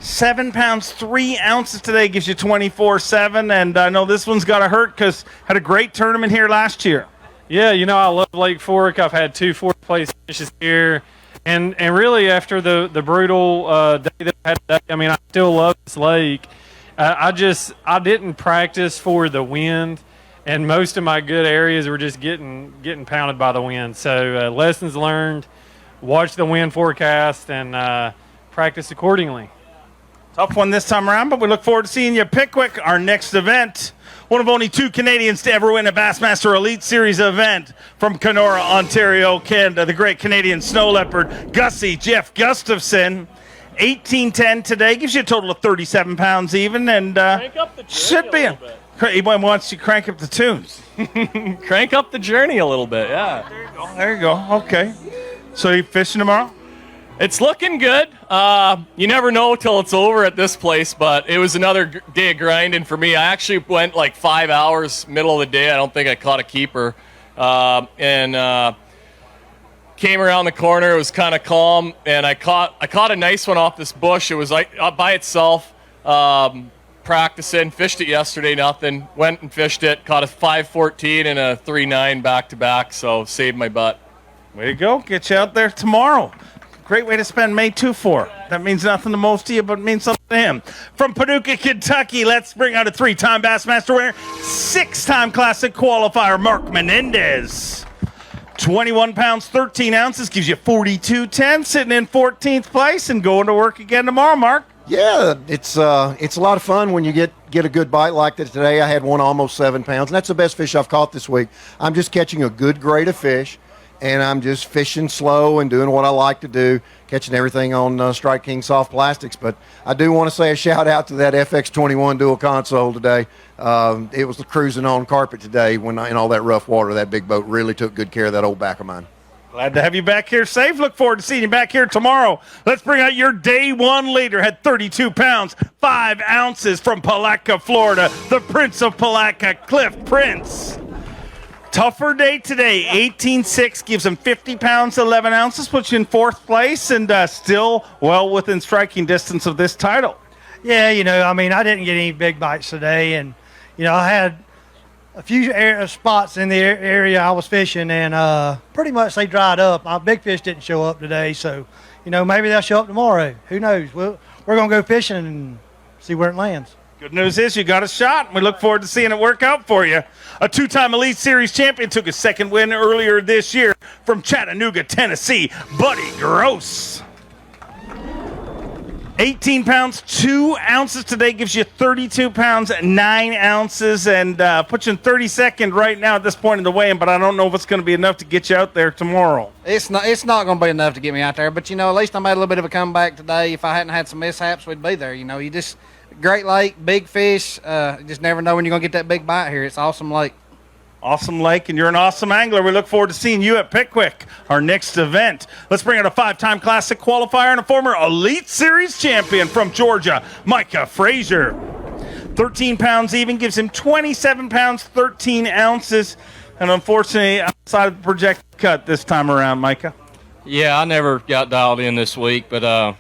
7 pounds, 3 ounces today gives you 24-7, and I know this one's got to hurt because had a great tournament here last year. Yeah, I love Lake Fork. I've had 2 fourth-place finishes here. And really, after the brutal day that I had today, I still love this lake. I didn't practice for the wind, and most of my good areas were just getting pounded by the wind. So lessons learned, watch the wind forecast, and practice accordingly. Tough one this time around, but we look forward to seeing you at Pickwick, our next event. One of only 2 Canadians to ever win a Bassmaster Elite Series event from Kenora, Ontario, Canada, the great Canadian snow leopard, Gussie Jeff Gustafson. 18-10 today gives you a total of 37 pounds even, and should be he wants you to crank up the tunes. Crank up the journey a little bit, yeah. There you go. Okay. So you fishing tomorrow? It's looking good. You never know till it's over at this place, but it was another day of grinding for me. I actually went like 5 hours middle of the day. I don't think I caught a keeper. And came around the corner. It was kind of calm, and I caught a nice one off this bush. It was like by itself. Practicing, fished it yesterday, nothing. Went and fished it, caught a 5.14 and a 3.9 back-to-back, so saved my butt. Way to go. Get you out there tomorrow. Great way to spend May 2-4. That means nothing to most of you, but it means something to him. From Paducah, Kentucky, let's bring out a 3-time Bassmaster winner, 6-time Classic qualifier, Mark Menendez. 21 pounds, 13 ounces, gives you 42.10, sitting in 14th place and going to work again tomorrow, Mark. Yeah, it's a lot of fun when you get a good bite like that today. I had one almost 7 pounds, and that's the best fish I've caught this week. I'm just catching a good grade of fish, and I'm just fishing slow and doing what I like to do, catching everything on Strike King soft plastics. But I do want to say a shout out to that FX21 dual console today. It was cruising on carpet today when in all that rough water. That big boat really took good care of that old back of mine. Glad to have you back here safe. Look forward to seeing you back here tomorrow. Let's bring out your day 1 leader. Had 32 pounds, 5 ounces from Palatka, Florida. The Prince of Palatka, Cliff Prince. Tougher day today. 18.6 gives him 50 pounds, 11 ounces. Puts you in 4th place and still well within striking distance of this title. Yeah, I didn't get any big bites today. And, I had a few spots in the area I was fishing, and pretty much they dried up. My big fish didn't show up today, so maybe they'll show up tomorrow. Who knows? We're gonna go fishing and see where it lands. Good news is you got a shot, and we look forward to seeing it work out for you. A 2-time Elite Series champion took his 2nd win earlier this year from Chattanooga, Tennessee, Buddy Gross. 18 pounds, 2 ounces today gives you 32 pounds, 9 ounces, and puts you in 32nd right now at this point in the weigh-in, but I don't know if it's going to be enough to get you out there tomorrow. It's not going to be enough to get me out there, but, at least I made a little bit of a comeback today. If I hadn't had some mishaps, we'd be there. You just, great lake, big fish, you just never know when you're going to get that big bite here. It's awesome lake. Awesome lake, and you're an awesome angler. We look forward to seeing you at Pickwick, our next event. Let's bring out a 5-time Classic qualifier and a former Elite Series champion from Georgia, Micah Frazier. 13 pounds even, gives him 27 pounds, 13 ounces, and unfortunately outside of the projected cut this time around, Micah. Yeah, I never got dialed in this week, but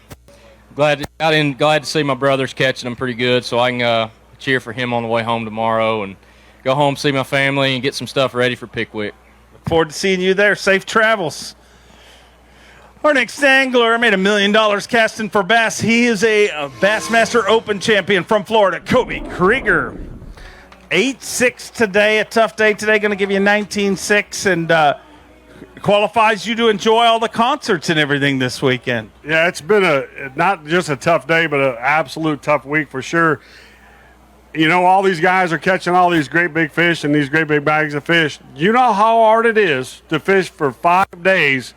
glad to see my brothers catching them pretty good, so I can cheer for him on the way home tomorrow and go home, see my family, and get some stuff ready for Pickwick. Look forward to seeing you there. Safe travels. Our next angler made $1 million casting for bass. He is a Bassmaster Open champion from Florida, Kobe Krieger. 8-6 today, a tough day today. Going to give you 19-6 and qualifies you to enjoy all the concerts and everything this weekend. Yeah, it's been not just a tough day, but an absolute tough week for sure. You know, all these guys are catching all these great big fish and these great big bags of fish. You know how hard it is to fish for 5 days,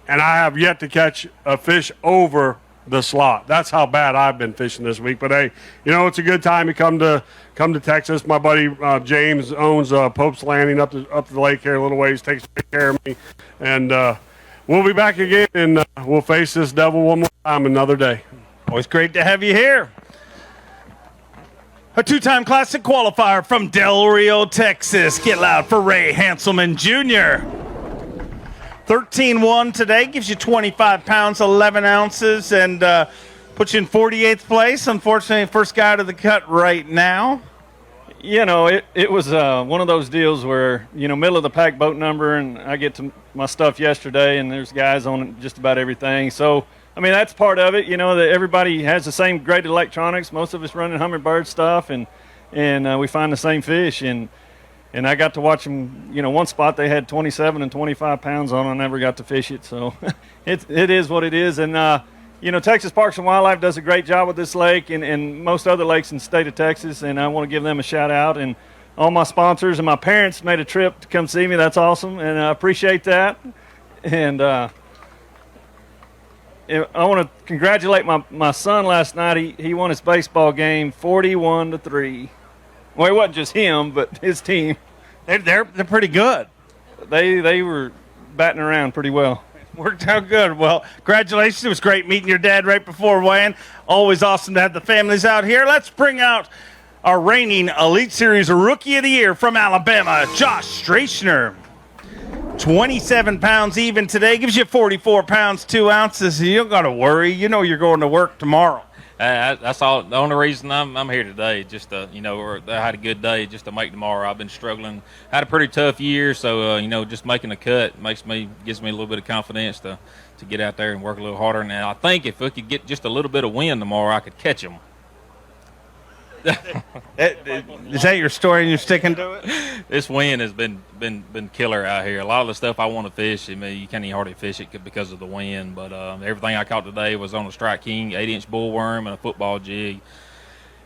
and I have yet to catch a fish over the slot. That's how bad I've been fishing this week. But hey, you know, it's a good time to come to Texas. My buddy James owns Pope's Landing up the lake here a little ways. Takes great care of me, and we'll be back again, and we'll face this devil one more time another day. Always great to have you here. A 2-time Classic qualifier from Del Rio, Texas. Get loud for Ray Hanselman Jr. 13-1 today, gives you 25 pounds, 11 ounces, and puts you in 48th place. Unfortunately, first guy out of the cut right now. You know, it was one of those deals where, you know, middle of the pack boat number, and I get to my stuff yesterday, and there's guys on just about everything. So, I mean, that's part of it, you know, that everybody has the same great electronics. Most of us running Humminbird stuff, and we find the same fish. And I got to watch them, you know, one spot they had 27 and 25 pounds on. I never got to fish it, so it is what it is. And, you know, Texas Parks and Wildlife does a great job with this lake and most other lakes in the state of Texas, and I want to give them a shout-out. And all my sponsors and my parents made a trip to come see me. That's awesome, and I appreciate that. And I want to congratulate my son last night. He won his baseball game 41-3. Well, it wasn't just him, but his team. They're pretty good. They were batting around pretty well. Worked out good. Well, congratulations. It was great meeting your dad right before weighing. Always awesome to have the families out here. Let's bring out our reigning Elite Series Rookie of the Year from Alabama, Josh Strachner. 27 pounds even today. Gives you 44 pounds, 2 ounces. You don't got to worry. You know you're going to work tomorrow. That's all. The only reason I'm here today, just to, you know, I had a good day just to make tomorrow. I've been struggling, had a pretty tough year, so you know, just making a cut gives me a little bit of confidence to get out there and work a little harder. And I think if we could get just a little bit of wind tomorrow, I could catch them. Is that your story and you're sticking to it? This wind has been killer out here. A lot of the stuff I want to fish, I mean, you can't even hardly fish it because of the wind. But everything I caught today was on a Strike King, 8-inch bullworm, and a football jig.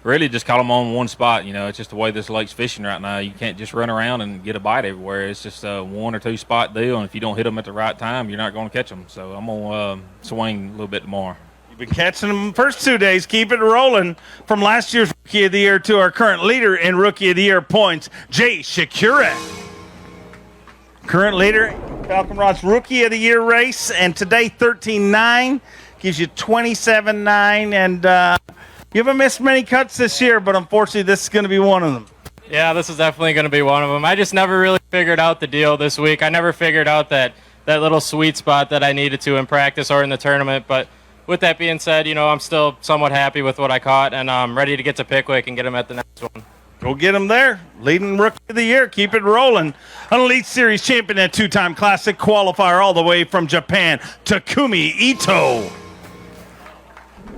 Really just caught them on one spot. You know, it's just the way this lake's fishing right now. You can't just run around and get a bite everywhere. It's just a 1 or 2 spot deal, and if you don't hit them at the right time, you're not going to catch them. So I'm going to swing a little bit tomorrow. Been catching them first 2 days. Keep it rolling. From last year's Rookie of the Year to our current leader in Rookie of the Year points, Jay Shakura. Current leader, Falcon Rod's Rookie of the Year race, and today 13-9 gives you 27-9. And you haven't missed many cuts this year, but unfortunately this is going to be one of them. Yeah, this is definitely going to be one of them. I just never really figured out the deal this week. I never figured out that little sweet spot that I needed to in practice or in the tournament, but with that being said, you know, I'm still somewhat happy with what I caught, and I'm ready to get to Pickwick and get him at the next one. Go get him there. Leading Rookie of the Year. Keep it rolling. An Elite Series champion and 2-time Classic qualifier all the way from Japan, Takumi Ito.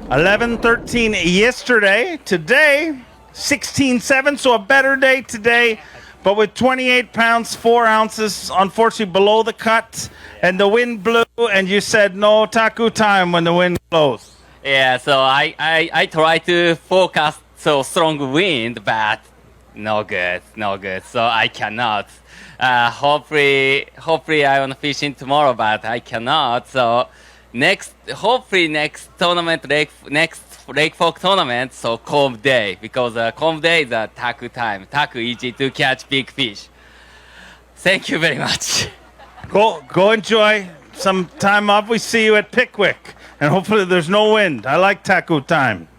11-13 yesterday. Today, 16-7, so a better day today. But with 28 pounds, 4 ounces, unfortunately below the cut, and the wind blew, and you said no taku time when the wind blows. Yeah, so I try to focus so strong wind, but no good. So I cannot. Hopefully I want fishing tomorrow, but I cannot. So hopefully next tournament, Lake Fork tournament, so calm day, because calm day is a taku time. Taku easy to catch big fish. Thank you very much. Go enjoy some time off. We see you at Pickwick, and hopefully there's no wind. I like taku time.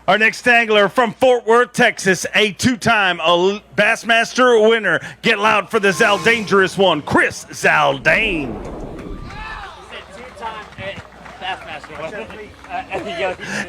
Our next angler from Fort Worth, Texas, a 2-time Bassmaster winner. Get loud for the Zaldangerous one, Chris Zaldane.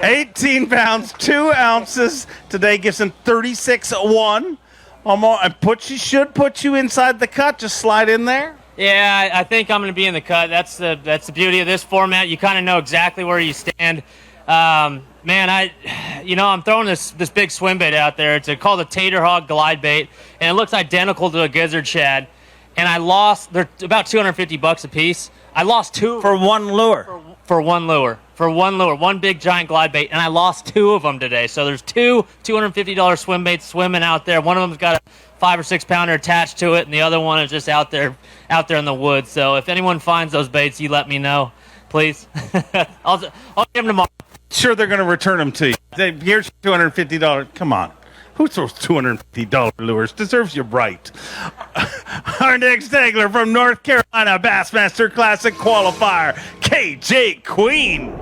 18 pounds, 2 ounces. Today gives him 36-1. Almost, should put you inside the cut. Just slide in there. Yeah, I think I'm going to be in the cut. That's the beauty of this format. You kind of know exactly where you stand. Man, I'm throwing this big swim bait out there. It's called a tater hog glide bait, and it looks identical to a gizzard shad. And I lost. They're about $250 a piece. I lost two for one lure. For one lure. One big giant glide bait, and I lost two of them today. So there's two $250 swim baits swimming out there. One of them's got a 5 or 6 pounder attached to it, and the other one is just out there in the woods. So if anyone finds those baits, you let me know, please. I'll give them tomorrow. Sure, they're going to return them to you. Here's $250. Come on. Who throws $250 lures? Deserves you right. Our next angler from North Carolina, Bassmaster Classic qualifier, KJ Queen.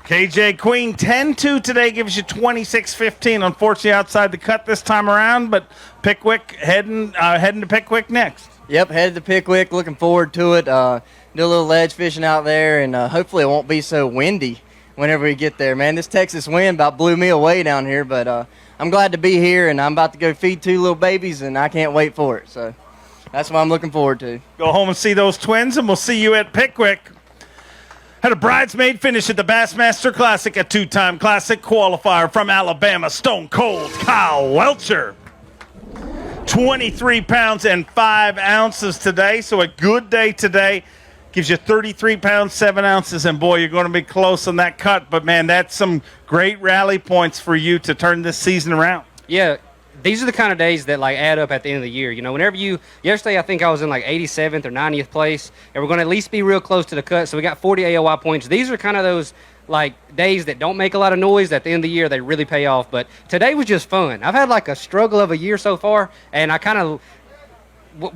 KJ Queen, 10-2 today, gives you 26-15. Unfortunately, outside the cut this time around, but Pickwick heading to Pickwick next. Yep, headed to Pickwick. Looking forward to it. Do a little ledge fishing out there, and hopefully it won't be so windy whenever we get there. Man, this Texas wind about blew me away down here, but I'm glad to be here, and I'm about to go feed 2 little babies, and I can't wait for it. So that's what I'm looking forward to. Go home and see those twins, and we'll see you at Pickwick. Had a bridesmaid finish at the Bassmaster Classic, a 2-time Classic qualifier from Alabama, Stone Cold Kyle Welcher. 23 pounds and 5 ounces today, so a good day today. Gives you 33 pounds, 7 ounces, and boy, you're going to be close on that cut. But, man, that's some great rally points for you to turn this season around. Yeah, these are the kind of days that, like, add up at the end of the year. You know, yesterday I think I was in, like, 87th or 90th place, and we're going to at least be real close to the cut. So we got 40 AOI points. These are kind of those, like, days that don't make a lot of noise. At the end of the year, they really pay off. But today was just fun. I've had, like, a struggle of a year so far, and I kind of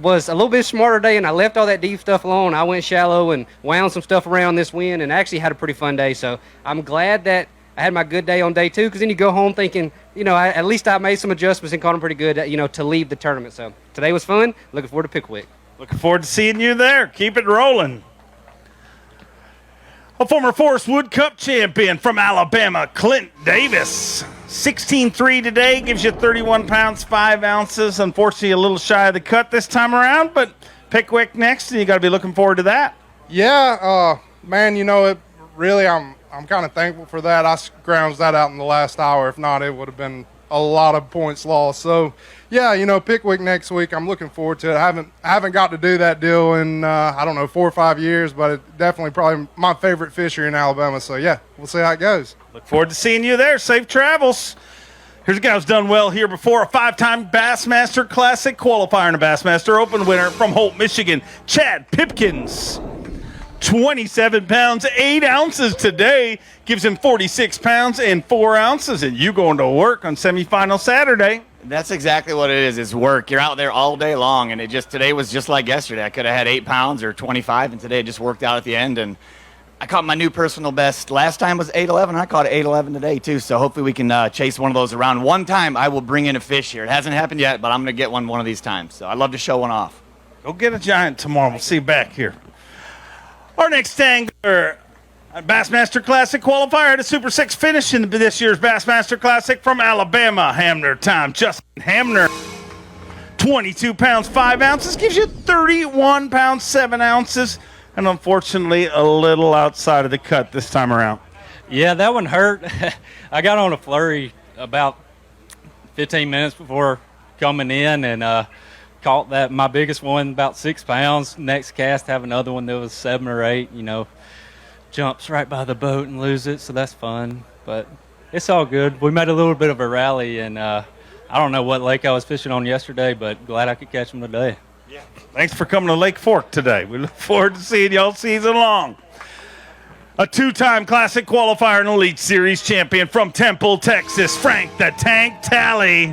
was a little bit smarter today, and I left all that deep stuff alone. I went shallow and wound some stuff around this wind, and actually had a pretty fun day. So I'm glad that I had my good day on day 2, because then you go home thinking, at least I made some adjustments and caught them pretty good, to leave the tournament. So today was fun. Looking forward to Pickwick. Looking forward to seeing you there. Keep it rolling. A former Forest Wood Cup champion from Alabama, Clint Davis. 16-3 today, gives you 31 pounds, 5 ounces. Unfortunately, a little shy of the cut this time around, but Pickwick next, and you got to be looking forward to that. Yeah, man, it really, I'm kind of thankful for that. I scrounged that out in the last hour. If not, it would have been a lot of points lost. So, yeah, Pickwick next week, I'm looking forward to it. I haven't got to do that deal in, 4 or 5 years, but it's definitely probably my favorite fishery in Alabama. So, yeah, we'll see how it goes. Look forward to seeing you there. Safe travels. Here's a guy who's done well here before, a 5-time Bassmaster Classic qualifier and a Bassmaster Open winner from Holt, Michigan, Chad Pipkins. 27 pounds, 8 ounces today, gives him 46 pounds and 4 ounces, and you going to work on semifinal Saturday. That's exactly what it is. It's work. You're out there all day long, and today was just like yesterday. I could have had 8 pounds or 25, and today it just worked out at the end, and I caught my new personal best. Last time was 8.11. I caught 8.11 today, too, so hopefully we can chase one of those around. One time I will bring in a fish here. It hasn't happened yet, but I'm going to get one of these times, so I'd love to show one off. Go get a giant tomorrow. We'll see you back here. Our next angler, a Bassmaster Classic qualifier, had a Super 6 finish in this year's Bassmaster Classic from Alabama. Hamner time, Justin Hamner. 22 pounds, 5 ounces, gives you 31 pounds, 7 ounces, and unfortunately a little outside of the cut this time around. Yeah, that one hurt. I got on a flurry about 15 minutes before coming in, and caught my biggest one, about 6 pounds. Next cast, have another one that was 7 or 8, jumps right by the boat and lose it, so that's fun. But it's all good. We made a little bit of a rally, and I don't know what lake I was fishing on yesterday, but glad I could catch them today. Yeah. Thanks for coming to Lake Fork today. We look forward to seeing you all season long. A 2-time Classic qualifier and Elite Series champion from Temple, Texas, Frank the Tank Talley.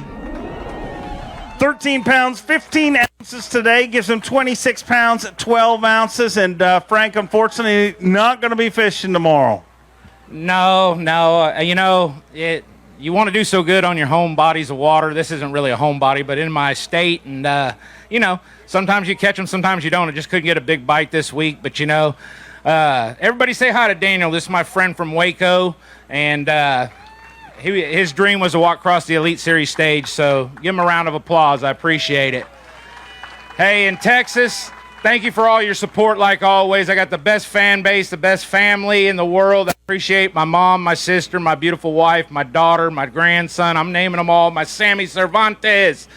13 pounds, 15 ounces today, gives him 26 pounds, 12 ounces, and Frank, unfortunately, not going to be fishing tomorrow. No, you want to do so good on your home bodies of water. This isn't really a home body, but in my state, and, sometimes you catch them, sometimes you don't. I just couldn't get a big bite this week, but, everybody say hi to Daniel. This is my friend from Waco, and his dream was to walk across the Elite Series stage, so give him a round of applause. I appreciate it. Hey, in Texas, thank you for all your support like always. I got the best fan base, the best family in the world. I appreciate my mom, my sister, my beautiful wife, my daughter, my grandson. I'm naming them all. My Sammy Cervantes.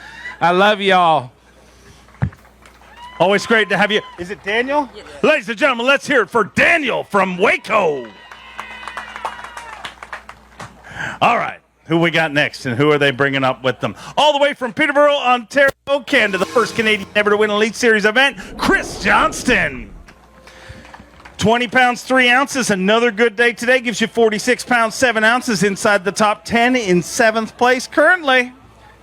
I love y'all. Always great to have you. Is it Daniel? Yeah. Ladies and gentlemen, let's hear it for Daniel from Waco. All right, who we got next, and who are they bringing up with them? All the way from Peterborough, Ontario, Canada, the first Canadian ever to win an Elite Series event, Chris Johnston. 20 pounds, 3 ounces, another good day today. Gives you 46 pounds, 7 ounces inside the top 10 in 7th place currently.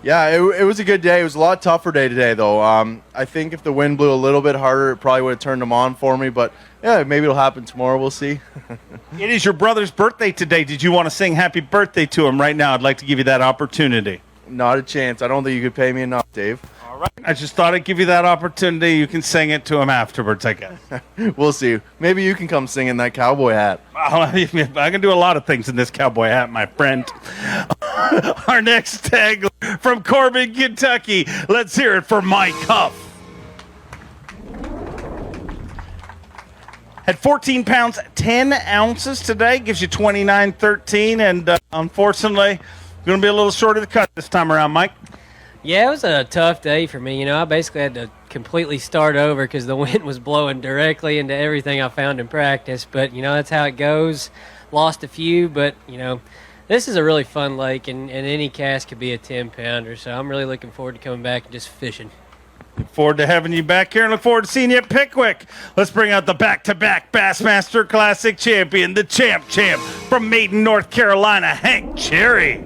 Yeah, it was a good day. It was a lot tougher day today, though. I think if the wind blew a little bit harder, it probably would have turned them on for me. But, yeah, maybe it'll happen tomorrow. We'll see. It is your brother's birthday today. Did you want to sing happy birthday to him right now? I'd like to give you that opportunity. Not a chance. I don't think you could pay me enough, Dave. All right. I just thought I'd give you that opportunity. You can sing it to him afterwards, I guess. We'll see. Maybe you can come sing in that cowboy hat. I can do a lot of things in this cowboy hat, my friend. Our next tag from Corbin, Kentucky. Let's hear it for Mike Huff. At 14 pounds, 10 ounces today. Gives you 29.13. And unfortunately, going to be a little short of the cut this time around, Mike. Yeah, it was a tough day for me. I basically had to completely start over because the wind was blowing directly into everything I found in practice. But, that's how it goes. Lost a few, but, this is a really fun lake, and any cast could be a 10-pounder. So I'm really looking forward to coming back and just fishing. Look forward to having you back here and look forward to seeing you at Pickwick. Let's bring out the back-to-back Bassmaster Classic champion, the champ from Maiden, North Carolina, Hank Cherry.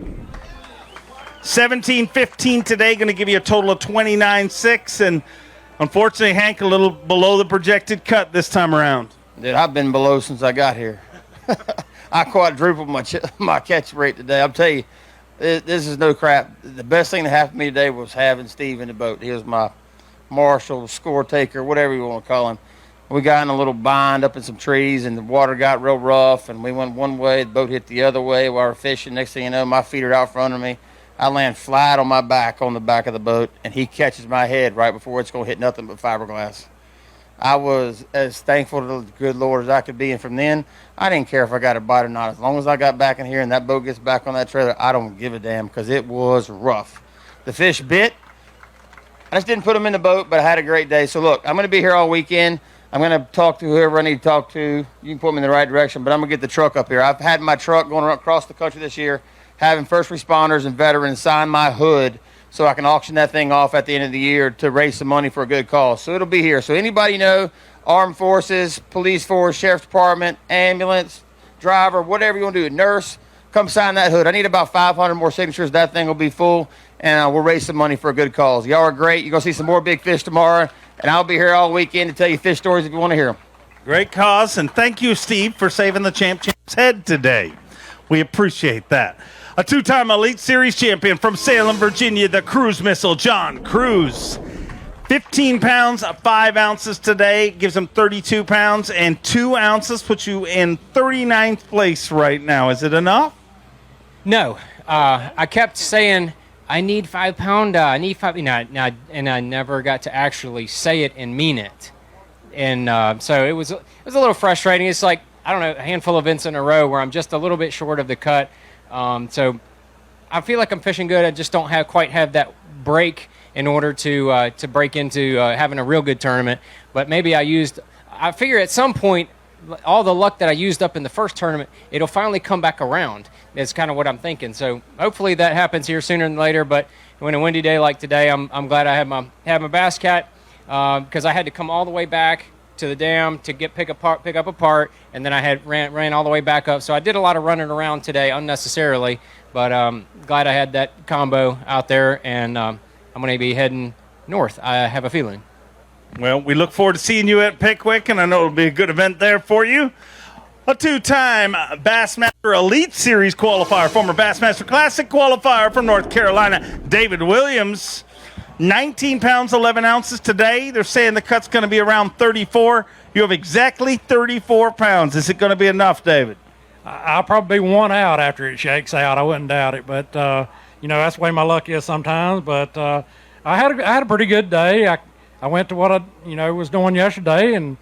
17-15 today, going to give you a total of 29.6, and unfortunately, Hank, a little below the projected cut this time around. Dude, I've been below since I got here. I quadrupled my catch rate today. I'll tell you, this is no crap. The best thing that happened to me today was having Steve in the boat. He was my marshal, score taker, whatever you want to call him. We got in a little bind up in some trees, and the water got real rough, and we went one way, the boat hit the other way while we were fishing. Next thing you know, my feet are out front of me. I land flat on my back on the back of the boat, and he catches my head right before it's going to hit nothing but fiberglass. I was as thankful to the good Lord as I could be, and from then, I didn't care if I got a bite or not. As long as I got back in here and that boat gets back on that trailer, I don't give a damn because it was rough. The fish bit. I just didn't put them in the boat, but I had a great day. So, look, I'm going to be here all weekend. I'm going to talk to whoever I need to talk to. You can put me in the right direction, but I'm going to get the truck up here. I've had my truck going across the country this year, having first responders and veterans sign my hood so I can auction that thing off at the end of the year to raise some money for a good cause. So it'll be here. So anybody know, armed forces, police force, sheriff's department, ambulance, driver, whatever you want to do, nurse, come sign that hood. I need about 500 more signatures. That thing will be full, and we'll raise some money for a good cause. Y'all are great. You're going to see some more big fish tomorrow, and I'll be here all weekend to tell you fish stories if you want to hear them. Great cause, and thank you, Steve, for saving the champ's head today. We appreciate that. A two-time Elite Series champion from Salem, Virginia, the cruise missile, John Cruz. 15 pounds, 5 ounces today, gives him 32 pounds, and 2 ounces puts you in 39th place right now. Is it enough? No. I kept saying, I need 5 pound, I need 5, and I never got to actually say it and mean it. And so it was a little frustrating. It's like, I don't know, a handful of events in a row where I'm just a little bit short of the cut. So I feel like I'm fishing good. I just don't quite have that break in order to break into having a real good tournament. But maybe I figure at some point, all the luck that I used up in the first tournament, it'll finally come back around. That's kind of what I'm thinking. So hopefully that happens here sooner than later. But when a windy day like today, I'm glad I had my bass cat because I had to come all the way back to the dam to pick up a part, and then I had ran all the way back up. So I did a lot of running around today unnecessarily, but glad I had that combo out there, and I'm going to be heading north, I have a feeling. Well, we look forward to seeing you at Pickwick, and I know it'll be a good event there for you. A two-time Bassmaster Elite Series qualifier, former Bassmaster Classic qualifier from North Carolina, David Williams. 19 pounds, 11 ounces today. They're saying the cut's going to be around 34. You have exactly 34 pounds. Is it going to be enough, David? I'll probably be one out after it shakes out. I wouldn't doubt it, but that's the way my luck is sometimes. But I had a pretty good day. I went to what I was doing yesterday and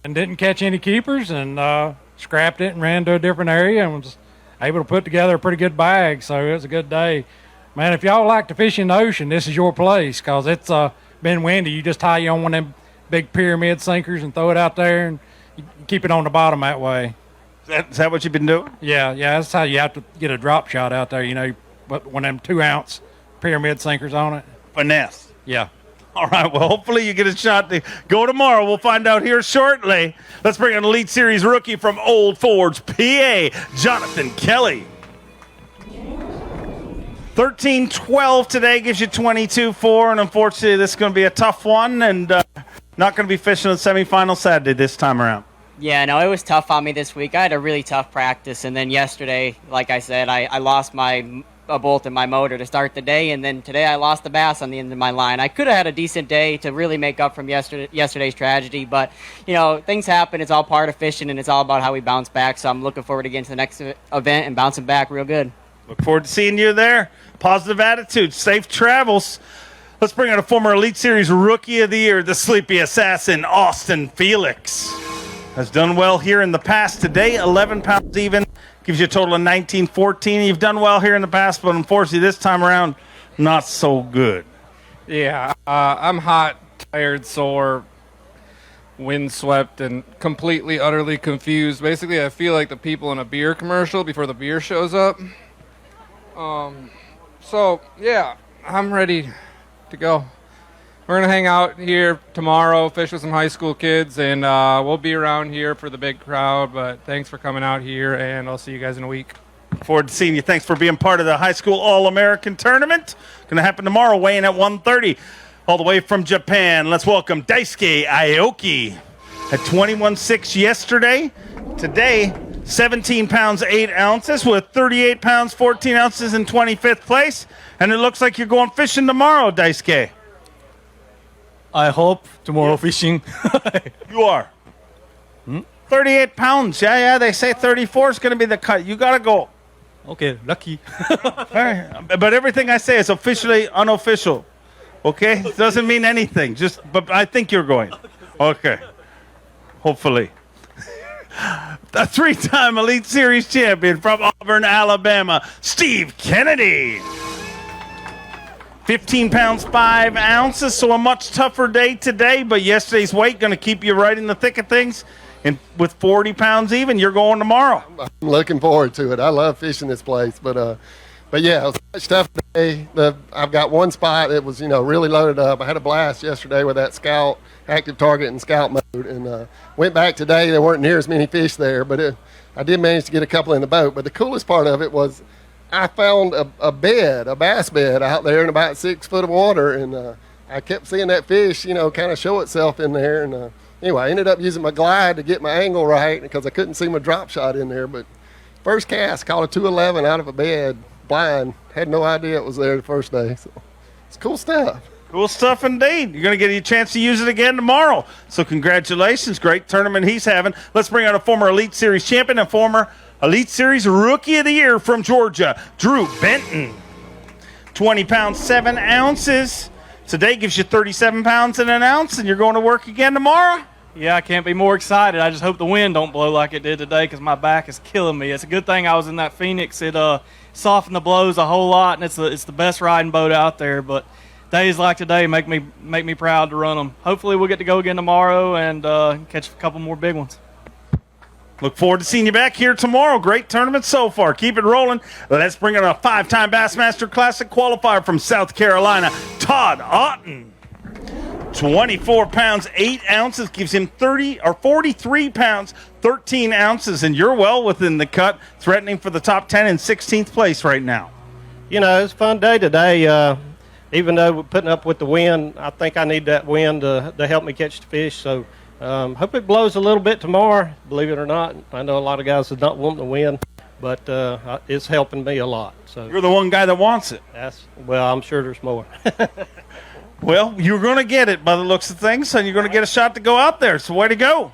didn't catch any keepers and scrapped it and ran to a different area and was able to put together a pretty good bag. So it was a good day. Man, if y'all like to fish in the ocean, this is your place because it's been windy. You just tie you on one of them big pyramid sinkers and throw it out there and you keep it on the bottom that way. Is that what you've been doing? Yeah, that's how you have to get a drop shot out there, but one of them 2-ounce pyramid sinkers on it. Finesse. Yeah. All right, well, hopefully you get a shot to go tomorrow. We'll find out here shortly. Let's bring an Elite Series rookie from Old Forge, PA, Jonathan Kelly. 13-12 today gives you 22-4, and unfortunately this is going to be a tough one and not going to be fishing the semifinal Saturday this time around. Yeah, no, it was tough on me this week. I had a really tough practice, and then yesterday, like I said, I lost a bolt in my motor to start the day, and then today I lost the bass on the end of my line. I could have had a decent day to really make up from yesterday's tragedy, but, things happen. It's all part of fishing, and it's all about how we bounce back, so I'm looking forward to getting to the next event and bouncing back real good. Look forward to seeing you there. Positive attitude, safe travels. Let's bring out a former Elite Series Rookie of the Year, the sleepy assassin, Austin Felix. Has done well here in the past today, 11 pounds even, gives you a total of 19-14. You've done well here in the past, but unfortunately this time around, not so good. Yeah, I'm hot, tired, sore, windswept, and completely, utterly confused. Basically, I feel like the people in a beer commercial before the beer shows up. So, yeah, I'm ready to go. We're going to hang out here tomorrow, fish with some high school kids, and we'll be around here for the big crowd. But thanks for coming out here, and I'll see you guys in a week. Look forward to seeing you. Thanks for being part of the high school All-American tournament. Going to happen tomorrow, weighing at 130. All the way from Japan, let's welcome Daisuke Aoki. At 21.6 yesterday. Today, 17 pounds, 8 ounces with 38 pounds, 14 ounces in 25th place. And it looks like you're going fishing tomorrow, Daisuke. I hope tomorrow fishing. You are. 38 pounds. Yeah, they say 34 is going to be the cut. You got to go. Okay, lucky. But everything I say is officially unofficial. Okay? It doesn't mean anything. But I think you're going. Okay. Hopefully. The 3-time Elite Series champion from Auburn, Alabama, Steve Kennedy. 15 pounds, 5 ounces, so a much tougher day today, but yesterday's weight going to keep you right in the thick of things. And with 40 pounds even, you're going tomorrow. I'm looking forward to it. I love fishing this place, but yeah, it was a much tougher day. I've got one spot that was, really loaded up. I had a blast yesterday with that Scout, active target and Scout mode, and went back today. There weren't near as many fish there, but I did manage to get a couple in the boat. But the coolest part of it was I found a bed, a bass bed out there in about 6 foot of water, and I kept seeing that fish, kind of show itself in there. And anyway, I ended up using my glide to get my angle right because I couldn't see my drop shot in there. But first cast, caught a 211 out of a bed, blind. Had no idea it was there the first day. So it's cool stuff. Cool stuff indeed. You're going to get a chance to use it again tomorrow. So congratulations. Great tournament he's having. Let's bring out a former Elite Series champion and former Elite Series Rookie of the Year from Georgia, Drew Benton. 20 pounds, 7 ounces. Today gives you 37 pounds and an ounce, and you're going to work again tomorrow? Yeah, I can't be more excited. I just hope the wind don't blow like it did today because my back is killing me. It's a good thing I was in that Phoenix. It softened the blows a whole lot, and it's the best riding boat out there. But days like today make me proud to run them. Hopefully we'll get to go again tomorrow and catch a couple more big ones. Look forward to seeing you back here tomorrow. Great tournament so far. Keep it rolling. Let's bring in a 5-time Bassmaster Classic qualifier from South Carolina, Todd Otten. 24 pounds, 8 ounces gives him 43 pounds, 13 ounces, and you're well within the cut, threatening for the top 10 in 16th place right now. It's a fun day today. Even though we're putting up with the wind, I think I need that wind to help me catch the fish. So hope it blows a little bit tomorrow, believe it or not. I know a lot of guys are not wanting the wind, but it's helping me a lot. So you're the one guy that wants it. Well, I'm sure there's more. Well, you're going to get it by the looks of things, and you're going to get a shot to go out there. So way to go.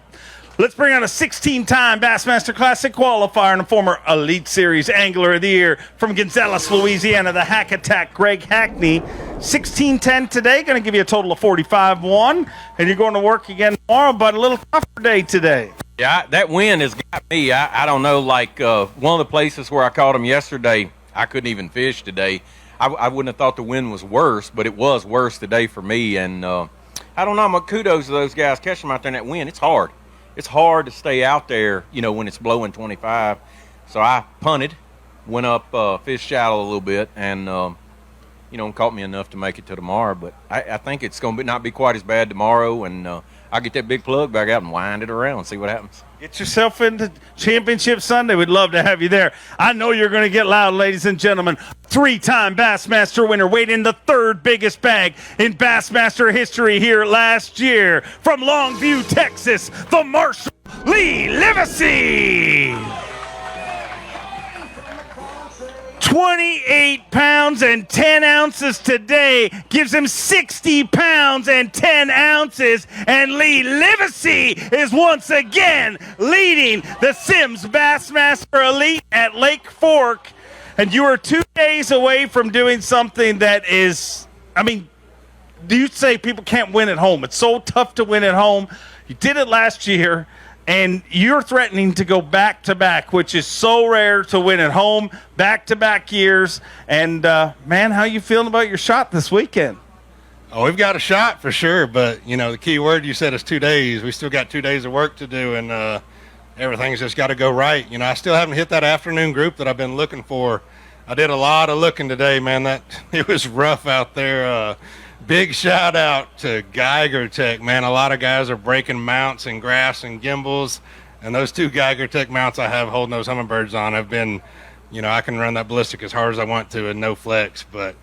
Let's bring on a 16-time Bassmaster Classic qualifier and a former Elite Series Angler of the Year from Gonzales, Louisiana, the Hack Attack, Greg Hackney. 16-10 today, going to give you a total of 45-1, and you're going to work again tomorrow, but a little tougher day today. Yeah, that wind has got me. I don't know, like one of the places where I caught them yesterday, I couldn't even fish today. I wouldn't have thought the wind was worse, but it was worse today for me, and I don't know, my kudos to those guys catching them out there in that wind. It's hard. It's hard to stay out there, you know, when it's blowing 25. So I punted, went up, fished shallow a little bit, and, you know, caught me enough to make it to tomorrow. But I think it's going to not be quite as bad tomorrow, and I'll get that big plug back out and wind it around and see what happens. Get yourself into Championship Sunday. We'd love to have you there. I know you're going to get loud, ladies and gentlemen. 3-time Bassmaster winner, weighed in the third biggest bag in Bassmaster history here last year. From Longview, Texas, the Marshall Lee Livesey. 28 pounds and 10 ounces today gives him 60 pounds and 10 ounces. And Lee Livesey is once again leading the Simms Bassmaster Elite at Lake Fork. And you are 2 days away from doing something that is, I mean, do you say people can't win at home? It's so tough to win at home. You did it last year. And you're threatening to go back-to-back, which is so rare to win at home, back-to-back years. And, man, how you feeling about your shot this weekend? Oh, we've got a shot for sure, but, you know, the key word you said is 2 days. We still got 2 days of work to do, and everything's just got to go right. You know, I still haven't hit that afternoon group that I've been looking for. I did a lot of looking today, man. It was rough out there. Big shout out to Geiger Tech, man. A lot of guys are breaking mounts and graphs and gimbals, and those 2 Geiger Tech mounts I have holding those hummingbirds on have been, you know, I can run that ballistic as hard as I want to and no flex. But,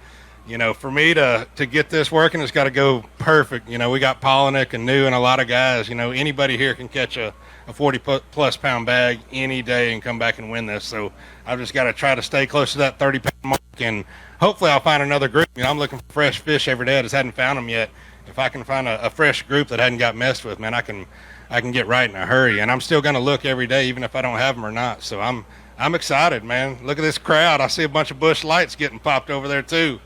you know, for me to get this working, it's got to go perfect. You know, we got Polinick and New and a lot of guys. You know, anybody here can catch a 40-plus pound bag any day and come back and win this. So I've just got to try to stay close to that 30-pound mark, and hopefully I'll find another group. You know, I'm looking for fresh fish every day. I just hadn't found them yet. If I can find a fresh group that hadn't got messed with, man, I can get right in a hurry. And I'm still going to look every day, even if I don't have them or not. So I'm excited, man. Look at this crowd. I see a bunch of bush lights getting popped over there too.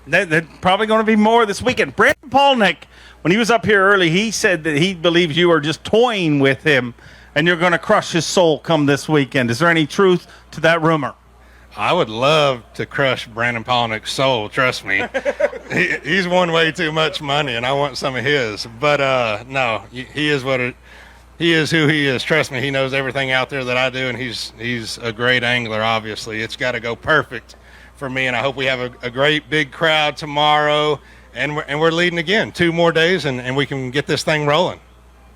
There's probably going to be more this weekend. Brandon Polnick, when he was up here early, he said that he believes you are just toying with him and you're going to crush his soul come this weekend. Is there any truth to that rumor? I would love to crush Brandon Polnick's soul, trust me. He's won way too much money, and I want some of his. But, no, he is who he is. Trust me, he knows everything out there that I do, and he's a great angler, obviously. It's got to go perfect for me, and I hope we have a great big crowd tomorrow, and we're leading again. 2 more days, and we can get this thing rolling.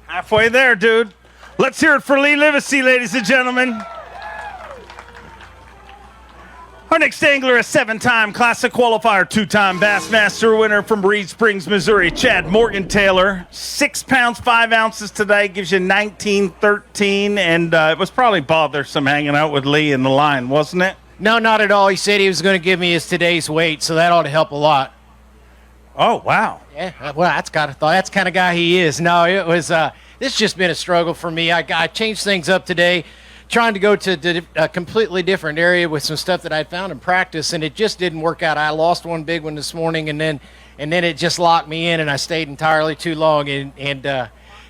Halfway there, dude. Let's hear it for Lee Livesey, ladies and gentlemen. Our next angler, a 7-time Classic qualifier, 2-time Bassmaster winner from Reed Springs, Missouri, Chad Morgan-Taylor. 6 pounds, 5 ounces today, gives you 19-13, and it was probably bothersome hanging out with Lee in the line, wasn't it? No, not at all. He said he was going to give me his today's weight, so that ought to help a lot. Oh, wow. Yeah, well, that's kind of guy he is. No, it was, this just been a struggle for me. I changed things up today, trying to go to a completely different area with some stuff that I'd found in practice, and it just didn't work out. I lost one big one this morning, and then it just locked me in, and I stayed entirely too long. And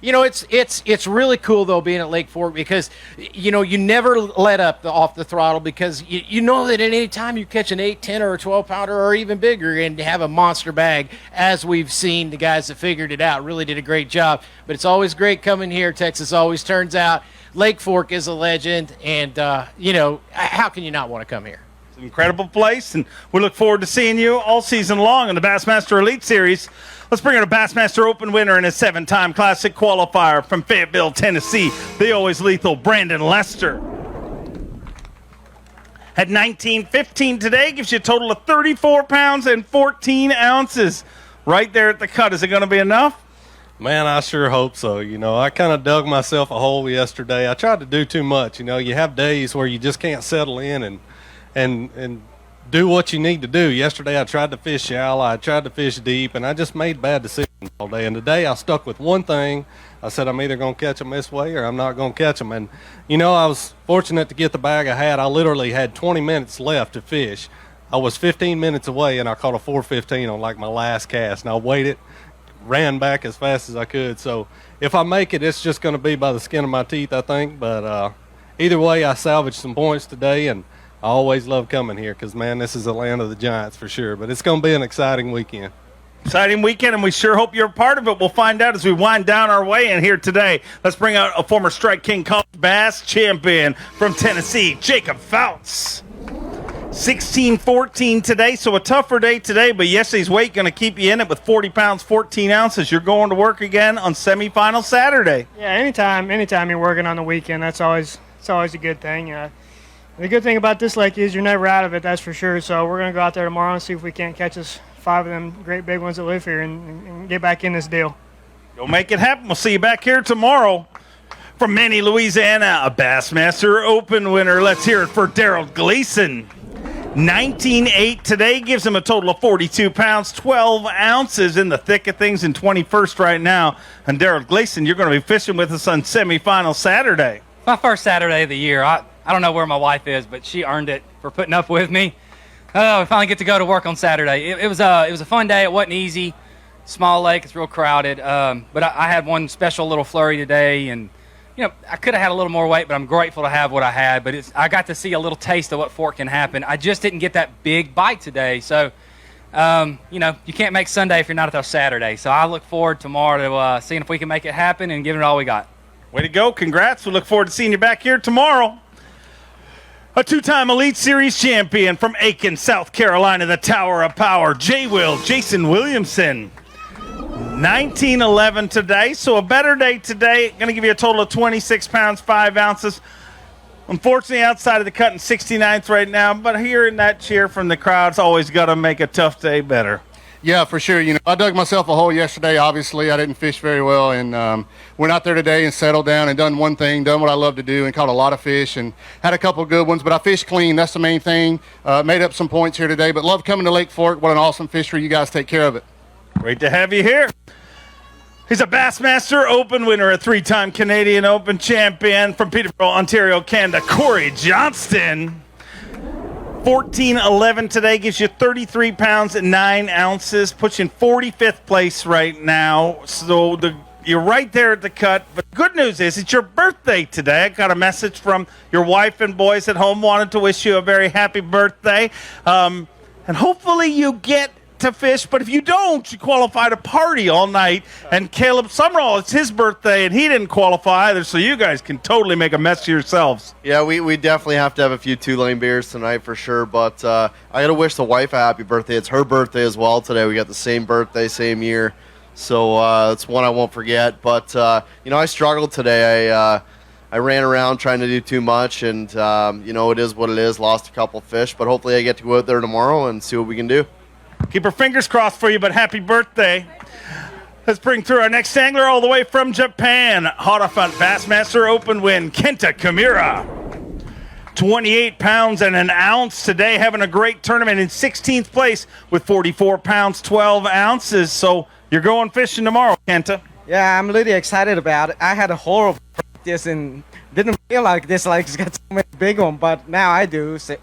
you know, it's really cool though being at Lake Fork, because you know you never let up off the throttle, because you know that at any time you catch an 8, 10, or a 12 pounder or even bigger and have a monster bag, as we've seen the guys that figured it out really did a great job. But it's always great coming here. Texas always turns out. Lake Fork is a legend, and you know, how can you not want to come here? It's an incredible place, and we look forward to seeing you all season long in the Bassmaster Elite Series. Let's bring in a Bassmaster Open winner and a 7-time Classic qualifier from Fayetteville, Tennessee, the always lethal Brandon Lester. At 19-15 today, gives you a total of 34 pounds and 14 ounces. Right there at the cut. Is it going to be enough? Man, I sure hope so. You know, I kind of dug myself a hole yesterday. I tried to do too much. You know, you have days where you just can't settle in and do what you need to do. Yesterday I tried to fish shallow, I tried to fish deep, and I just made bad decisions. all day. And today I stuck with one thing. I said I'm either going to catch them this way or I'm not going to catch them. And, I was fortunate to get the bag I had. I literally had 20 minutes left to fish. I was 15 minutes away, and I caught a 415 on, my last cast. And I waited, ran back as fast as I could. So if I make it, it's just going to be by the skin of my teeth, I think. But either way, I salvaged some points today, and I always love coming here because, man, this is the land of the Giants for sure. But it's going to be an exciting weekend. Exciting weekend, and we sure hope you're a part of it. We'll find out as we wind down our way in here today. Let's bring out a former Strike King College Bass champion from Tennessee, Jacob Fouts. 16-14 today, so a tougher day today, but yesterday's weight going to keep you in it with 40 pounds, 14 ounces. You're going to work again on semifinal Saturday. Yeah, anytime you're working on the weekend, it's always a good thing. The good thing about this lake is you're never out of it, that's for sure. So we're going to go out there tomorrow and see if we can't catch us 5 of them great big ones that live here and get back in this deal. You'll make it happen. We'll see you back here tomorrow. From Manny, Louisiana, a Bassmaster Open winner. Let's hear it for Daryl Gleason. 19-8 today gives him a total of 42 pounds, 12 ounces in the thick of things in 21st right now. And Daryl Gleason, you're going to be fishing with us on semifinal Saturday. My first Saturday of the year. I don't know where my wife is, but she earned it for putting up with me. Oh, we finally get to go to work on Saturday. It was a fun day. It wasn't easy. Small lake, it's real crowded. But I had one special little flurry today, and I could have had a little more weight, but I'm grateful to have what I had. But I got to see a little taste of what fork can happen. I just didn't get that big bite today. So, you can't make Sunday if you're not at our Saturday. So I look forward tomorrow to seeing if we can make it happen and giving it all we got. Way to go. Congrats. We look forward to seeing you back here tomorrow. A 2-time Elite Series champion from Aiken, South Carolina, the Tower of Power, Jason Williamson. 19-11 today, so a better day today. Going to give you a total of 26 pounds, 5 ounces. Unfortunately, outside of the cut in 69th right now, but hearing that cheer from the crowd's always got to make a tough day better. Yeah, for sure. I dug myself a hole yesterday. Obviously, I didn't fish very well, and went out there today and settled down and done one thing, done what I love to do, and caught a lot of fish and had a couple of good ones. But I fished clean. That's the main thing. Made up some points here today, but love coming to Lake Fork. What an awesome fishery. You guys take care of it. Great to have you here. He's a Bassmaster Open winner, a 3-time Canadian Open champion from Peterborough, Ontario, Canada, Corey Johnston. 14-11 today gives you 33 pounds and 9 ounces, puts you in 45th place right now. So you're right there at the cut. But the good news is it's your birthday today. I got a message from your wife and boys at home, wanted to wish you a very happy birthday. And hopefully you get to fish, but if you don't, you qualify to party all night. And Caleb Summerall, it's his birthday, and he didn't qualify either, so you guys can totally make a mess of yourselves. Yeah, we definitely have to have a few two-lane beers tonight for sure, but I got to wish the wife a happy birthday. It's her birthday as well today. We got the same birthday, same year, so it's one I won't forget. But, I struggled today. I ran around trying to do too much, and, it is what it is. Lost a couple fish, but hopefully I get to go out there tomorrow and see what we can do. Keep our fingers crossed for you, but happy birthday. Let's bring through our next angler all the way from Japan. Hot off on Bassmaster Open win, Kenta Kimura. 28 pounds and an ounce today, having a great tournament in 16th place with 44 pounds, 12 ounces. So you're going fishing tomorrow, Kenta. Yeah, I'm really excited about it. I had a horrible practice and didn't feel like this lake's got so many big ones, but now I do. So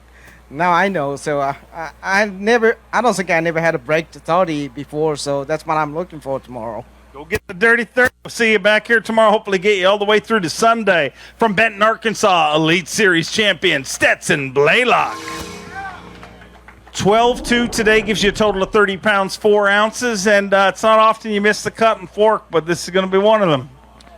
now I know. So I don't think I never had a break to 30 before, so that's what I'm looking for tomorrow. Go get the dirty 30. We'll see you back here tomorrow. Hopefully get you all the way through to Sunday. From Benton, Arkansas, Elite Series champion Stetson Blaylock. 12-2 today gives you a total of 30 pounds, 4 ounces, and it's not often you miss the cut and fork, but this is going to be one of them.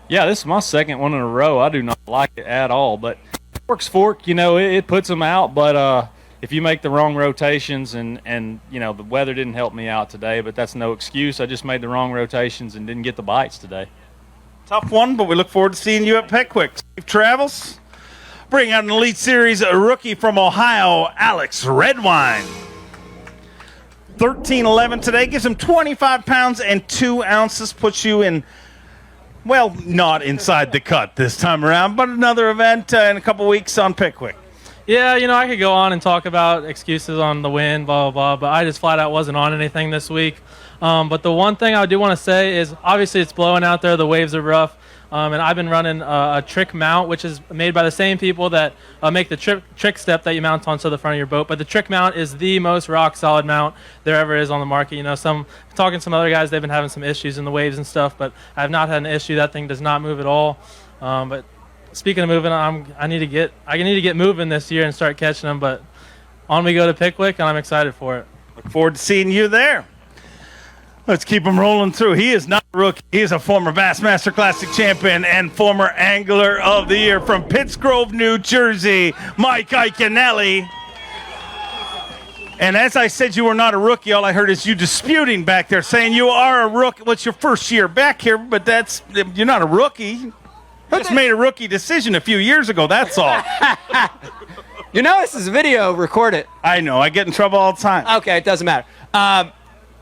Yeah, this is my second one in a row. I do not like it at all, but fork's fork, it puts them out, but if you make the wrong rotations and the weather didn't help me out today, but that's no excuse. I just made the wrong rotations and didn't get the bites today. Tough one, but we look forward to seeing you at Pickwick. Safe travels. Bring out an Elite Series rookie from Ohio, Alex Redwine. 13-11 today gives him 25 pounds and 2 ounces, puts you in, well, not inside the cut this time around, but another event in a couple weeks on Pickwick. Yeah, I could go on and talk about excuses on the win, blah, blah, blah, but I just flat out wasn't on anything this week. But the one thing I do want to say is obviously it's blowing out there. The waves are rough. And I've been running a trick mount, which is made by the same people that make the trick step that you mount onto the front of your boat. But the trick mount is the most rock solid mount there ever is on the market. You know, talking to some other guys, they've been having some issues in the waves and stuff, but I've not had an issue. That thing does not move at all. But speaking of moving, I need to get moving this year and start catching them. But on we go to Pickwick, and I'm excited for it. Look forward to seeing you there. Let's keep him rolling through. He is not a rookie. He is a former Bassmaster Classic champion and former Angler of the Year from Pittsgrove, New Jersey, Mike Iaconelli. And as I said, you were not a rookie. All I heard is you disputing back there, saying you are a rookie. What's your first year back here? But you're not a rookie. You just made a rookie decision a few years ago. That's all. You know, this is a video. Record it. I know. I get in trouble all the time. Okay, it doesn't matter.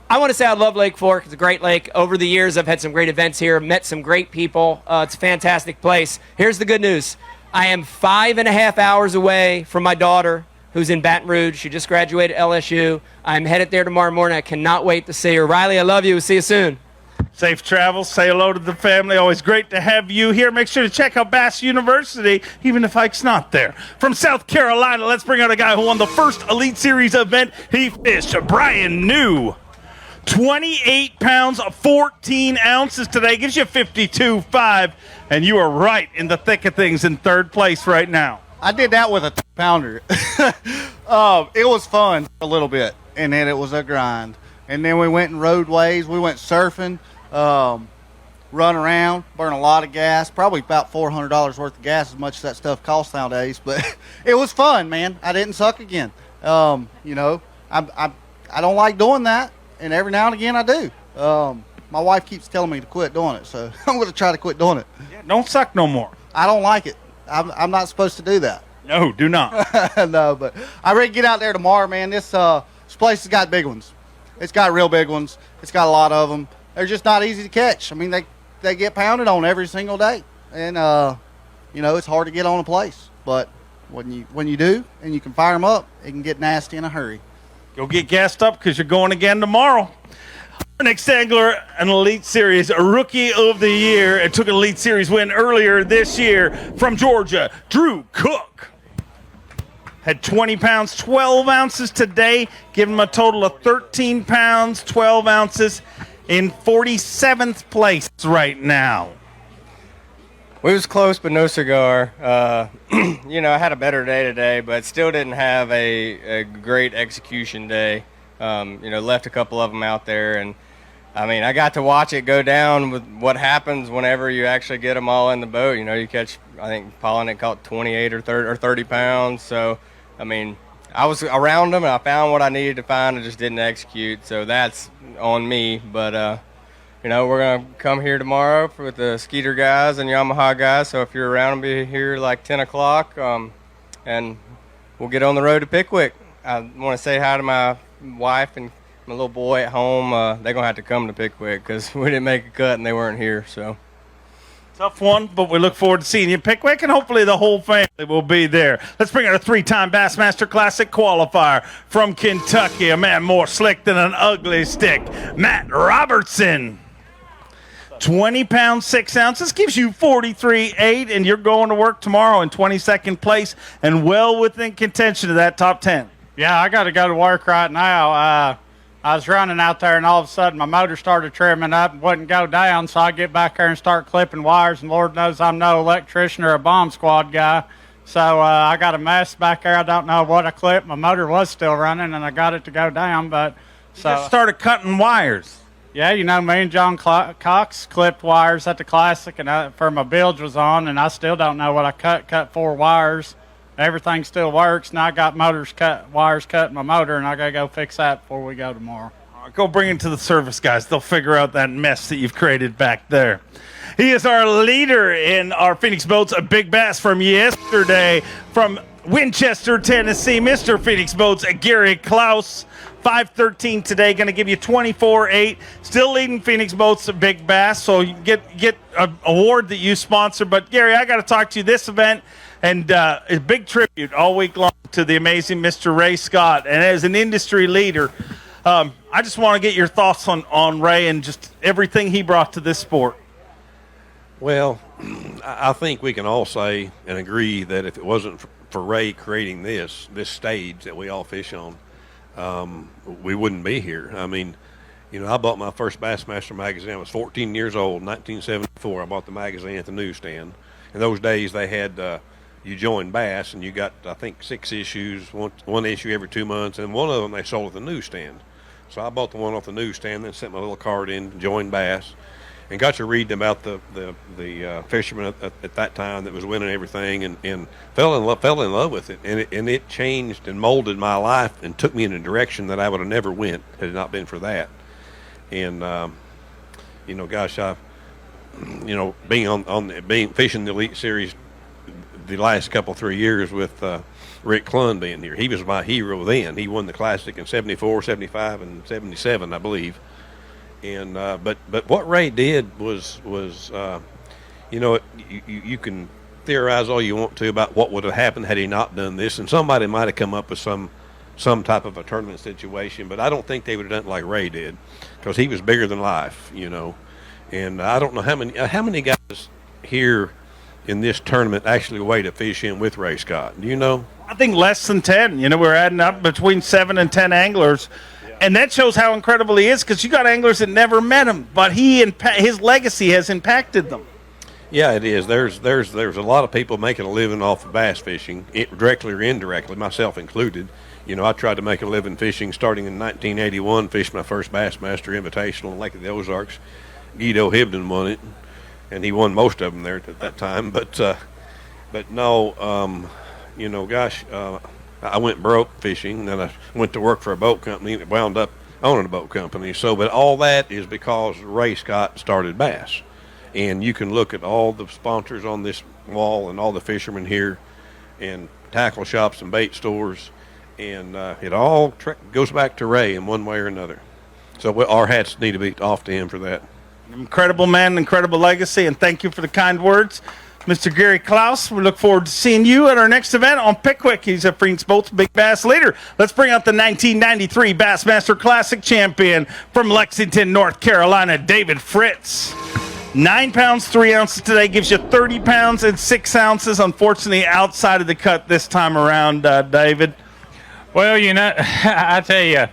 I want to say I love Lake Fork. It's a great lake. Over the years, I've had some great events here, met some great people. It's a fantastic place. Here's the good news. I am 5.5 hours away from my daughter, who's in Baton Rouge. She just graduated LSU. I'm headed there tomorrow morning. I cannot wait to see her. Riley, I love you. We'll see you soon. Safe travels. Say hello to the family. Always great to have you here. Make sure to check out Bass University, even if Ike's not there. From South Carolina, let's bring out a guy who won the first Elite Series event he fished, Brian New. 28 pounds, 14 ounces today. Gives you 52.5, and you are right in the thick of things in third place right now. I did that with a 2-pounder. It was fun a little bit, and then it was a grind. And then we went and rode waves. We went surfing, run around, burn a lot of gas, probably about $400 worth of gas, as much as that stuff costs nowadays. But it was fun, man. I didn't suck again. You know, I don't like doing that. And every now and again I do. My wife keeps telling me to quit doing it, so I'm going to try to quit doing it. Yeah, don't suck no more. I don't like it. I'm not supposed to do that. No, do not. No, but I'm ready to get out there tomorrow, man. This place has got big ones. It's got real big ones. It's got a lot of them. They're just not easy to catch. I mean, they get pounded on every single day, and you know, it's hard to get on a place. But when you do and you can fire them up, it can get nasty in a hurry. Go get gassed up because you're going again tomorrow. Our next angler, an Elite Series, a Rookie of the Year, and took an Elite Series win earlier this year from Georgia, Drew Cook. Had 20 pounds, 12 ounces today, giving him a total of 13 pounds, 12 ounces in 47th place right now. We was close, but no cigar. You know, I had a better day today, but still didn't have a great execution day. You know, left a couple of them out there, and I mean, I got to watch it go down with what happens whenever you actually get them all in the boat. You know, you catch, I think Pollinet caught 28 or 30 pounds. So, I mean, I was around them, and I found what I needed to find and just didn't execute. So that's on me, but you know, we're going to come here tomorrow with the Skeeter guys and Yamaha guys. So if you're around, be here like 10 o'clock, and we'll get on the road to Pickwick. I want to say hi to my wife and my little boy at home. They're going to have to come to Pickwick because we didn't make a cut and they weren't here. So tough one, but we look forward to seeing you Pickwick, and hopefully the whole family will be there. Let's bring out a 3-time Bassmaster Classic qualifier from Kentucky, a man more slick than an ugly stick, Matt Robertson. 20 pounds, 6 ounces, gives you 43.8, and you're going to work tomorrow in 22nd place and well within contention of that top 10. Yeah, I got to go to work right now. I was running out there, and all of a sudden my motor started trimming up and wouldn't go down, so I get back there and start clipping wires, and Lord knows I'm no electrician or a bomb squad guy. So I got a mess back there. I don't know what I clipped. My motor was still running, and I got it to go down, but so just started cutting wires. Yeah, you know, me and John Cox clipped wires at the Classic, and for my bilge was on, and I still don't know what I cut 4 wires. Everything still works. Now I got wires cut in my motor, and I got to go fix that before we go tomorrow. Go bring it to the service guys. They'll figure out that mess that you've created back there. He is our leader in our Phoenix Boats, a big bass from yesterday from Winchester, Tennessee. Mr. Phoenix Boats, Gary Klaus. 5.13 today, going to give you 24.8. Still leading Phoenix Boats, a big bass, so you get an award that you sponsor. But, Gary, I got to talk to you this event, and a big tribute all week long to the amazing Mr. Ray Scott. And as an industry leader, I just want to get your thoughts on Ray and just everything he brought to this sport. Well, I think we can all say and agree that if it wasn't for Ray creating this stage that we all fish on, we wouldn't be here. I mean, I bought my first Bassmaster magazine. I was 14 years old, 1974. I bought the magazine at the newsstand. In those days, they had you joined B.A.S. and you got, I think, 6 issues, one issue every 2 months, and one of them they sold at the newsstand. So I bought the one off the newsstand, then sent my little card in, joined B.A.S., and got to reading about the fisherman at that time that was winning everything, and fell in love with it, and it changed and molded my life and took me in a direction that I would have never went had it not been for that. And gosh, I being fishing the Elite Series the last 3 years with Rick Clunn being here, he was my hero then. He won the Classic in 74, 75, and 77, I believe. And but what Ray did was you can theorize all you want to about what would have happened had he not done this, and somebody might have come up with some type of a tournament situation, but I don't think they would have done it like Ray did, because he was bigger than life, And I don't know how many guys here in this tournament actually weigh to fish in with Ray Scott. Do you know? I think less than 10. We're adding up between 7 and 10 anglers. And that shows how incredible he is, because you got anglers that never met him, but his legacy has impacted them. Yeah, it is. There's a lot of people making a living off of bass fishing, directly or indirectly, myself included. I tried to make a living fishing starting in 1981, fished my first Bassmaster Invitational in Lake of the Ozarks. Guido Hibden won it, and he won most of them there at that time. But no, gosh, I went broke fishing, then I went to work for a boat company and wound up owning a boat company. So, but all that is because Ray Scott started Bass. And you can look at all the sponsors on this wall and all the fishermen here and tackle shops and bait stores, and it all goes back to Ray in one way or another. So our hats need to be off to him for that. Incredible man, incredible legacy, and thank you for the kind words. Mr. Gary Klaus, we look forward to seeing you at our next event on Pickwick. He's a Freedom Boats Big Bass leader. Let's bring out the 1993 Bassmaster Classic champion from Lexington, North Carolina, David Fritz. 9 pounds, 3 ounces today gives you 30 pounds and 6 ounces. Unfortunately, outside of the cut this time around, David. Well, I tell you,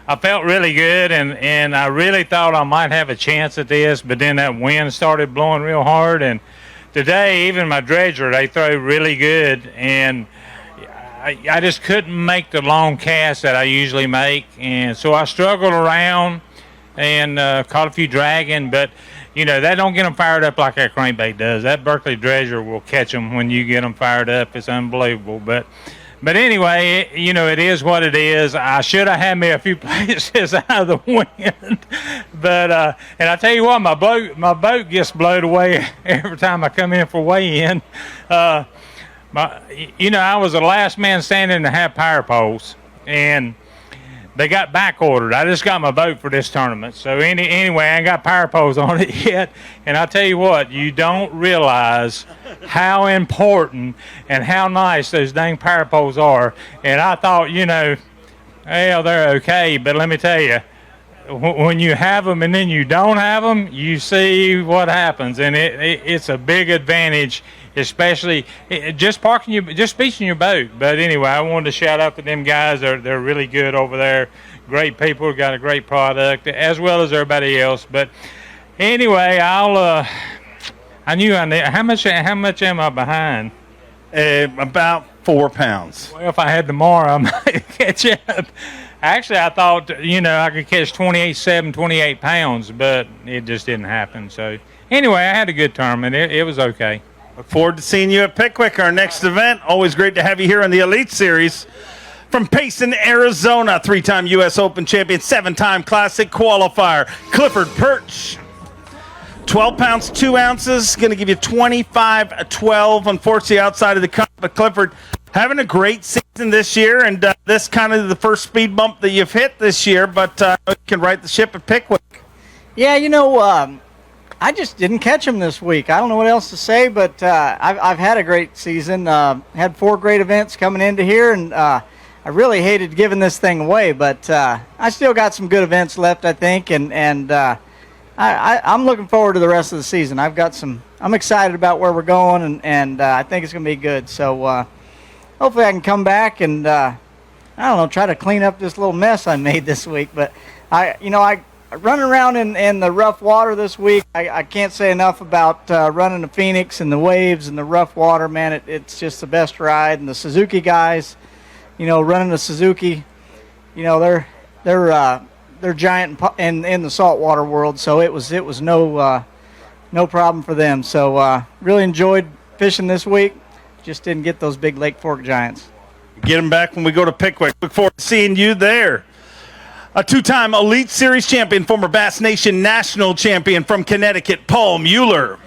I felt really good, and I really thought I might have a chance at this, but then that wind started blowing real hard, and today, even my dredger, they throw really good, and I just couldn't make the long cast that I usually make, and so I struggled around and caught a few dragging, but that don't get them fired up like that crankbait does. That Berkeley dredger will catch them when you get them fired up. It's unbelievable, but anyway, it is what it is. I should have had me a few places out of the wind, but and I tell you what, my boat gets blown away every time I come in for weigh-in. I was the last man standing to have power poles, and they got back ordered. I just got my boat for this tournament, so anyway, I ain't got power poles on it yet. And I tell you what, you don't realize how important and how nice those dang power poles are. And I thought, well, they're okay, but let me tell you, when you have them and then you don't have them, you see what happens, and it's a big advantage, especially just beaching your boat. But anyway, I wanted to shout out to them guys. They're really good over there. Great people, got a great product, as well as everybody else. But anyway, how much am I behind? About 4 pounds. Well, if I had tomorrow, I might catch up. Actually, I thought, I could catch 28 pounds, but it just didn't happen. So anyway, I had a good tournament. It was okay. Look forward to seeing you at Pickwick, our next event. Always great to have you here on the Elite Series. From Payson, Arizona, 3-time U.S. Open champion, 7-time Classic qualifier, Clifford Perch. 12 pounds, 2 ounces, going to give you 25-12. Unfortunately, outside of the cut, but Clifford having a great season this year, and this kind of the first speed bump that you've hit this year, but you can right the ship at Pickwick. Yeah, I just didn't catch him this week. I don't know what else to say, but I've had a great season. Had 4 great events coming into here, and I really hated giving this thing away, but I still got some good events left, I think, and I'm looking forward to the rest of the season. I'm excited about where we're going, and I think it's going to be good. So hopefully I can come back and I don't know, try to clean up this little mess I made this week. But I running around in the rough water this week. I can't say enough about running the Phoenix and the waves and the rough water, man. It's just the best ride. And the Suzuki guys, running the Suzuki, they're giant in the saltwater world. So it was no problem for them. So really enjoyed fishing this week. Just didn't get those big Lake Fork giants. Get them back when we go to Pickwick. Look forward to seeing you there. A two-time Elite Series champion, former Bass Nation national champion from Connecticut, Paul Mueller.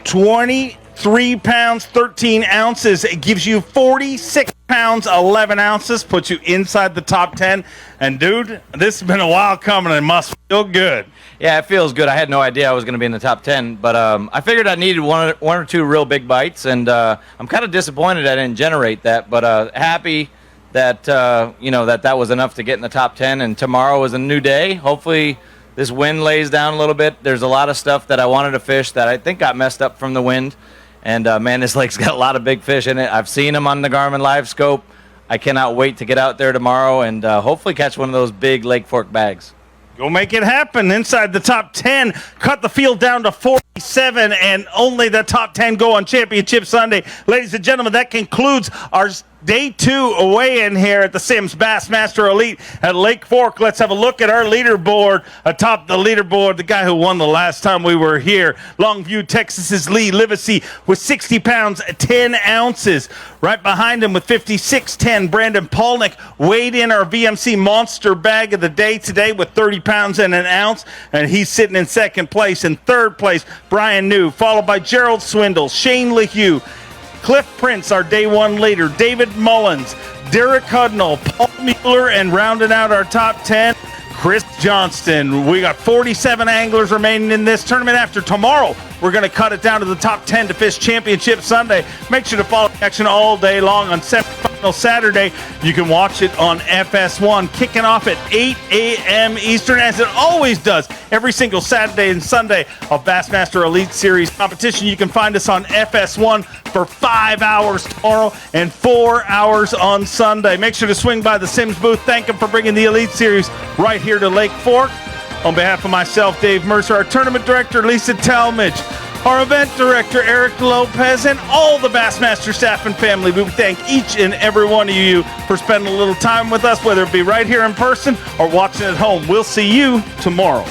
23 pounds, 13 ounces. It gives you 46 pounds, 11 ounces. Puts you inside the top 10. And, dude, this has been a while coming and must feel good. Yeah, it feels good. I had no idea I was going to be in the top 10, but I figured I needed one or two real big bites, and I'm kind of disappointed I didn't generate that, but happy that that was enough to get in the top 10. And tomorrow is a new day. Hopefully this wind lays down a little bit. There's a lot of stuff that I wanted to fish that I think got messed up from the wind. And man, this lake's got a lot of big fish in it. I've seen them on the Garmin Live Scope. I cannot wait to get out there tomorrow and hopefully catch one of those big Lake Fork bags. Go make it happen inside the top 10. Cut the field down to 47, and only the top 10 go on Championship Sunday. Ladies and gentlemen, that concludes our Day 2 weigh-in here at the Simms Bassmaster Elite at Lake Fork. Let's have a look at our leaderboard. Atop the leaderboard, the guy who won the last time we were here, Longview, Texas's Lee Livesey with 60 pounds, 10 ounces. Right behind him with 56.10, Brandon Polnick weighed in our VMC Monster Bag of the day today with 30 pounds and an ounce, and he's sitting in second place. In third place, Brian New, followed by Gerald Swindle, Shane LeHue, Cliff Prince, our day one leader, David Mullins, Derek Hudnall, Paul Mueller, and rounding out our top 10, Chris Johnston. We got 47 anglers remaining in this tournament. After tomorrow, we're going to cut it down to the top 10 to fish Championship Sunday. Make sure to follow the action all day long on semifinal Saturday. You can watch it on FS1, kicking off at 8 a.m. Eastern, as it always does every single Saturday and Sunday of Bassmaster Elite Series competition. You can find us on FS1 for 5 hours tomorrow and 4 hours on Sunday. Make sure to swing by the Simms booth. Thank them for bringing the Elite Series right here to Lake Fork. On behalf of myself, Dave Mercer, our tournament director, Lisa Talmadge, our event director, Eric Lopez, and all the Bassmaster staff and family, we thank each and every one of you for spending a little time with us, whether it be right here in person or watching at home. We'll see you tomorrow.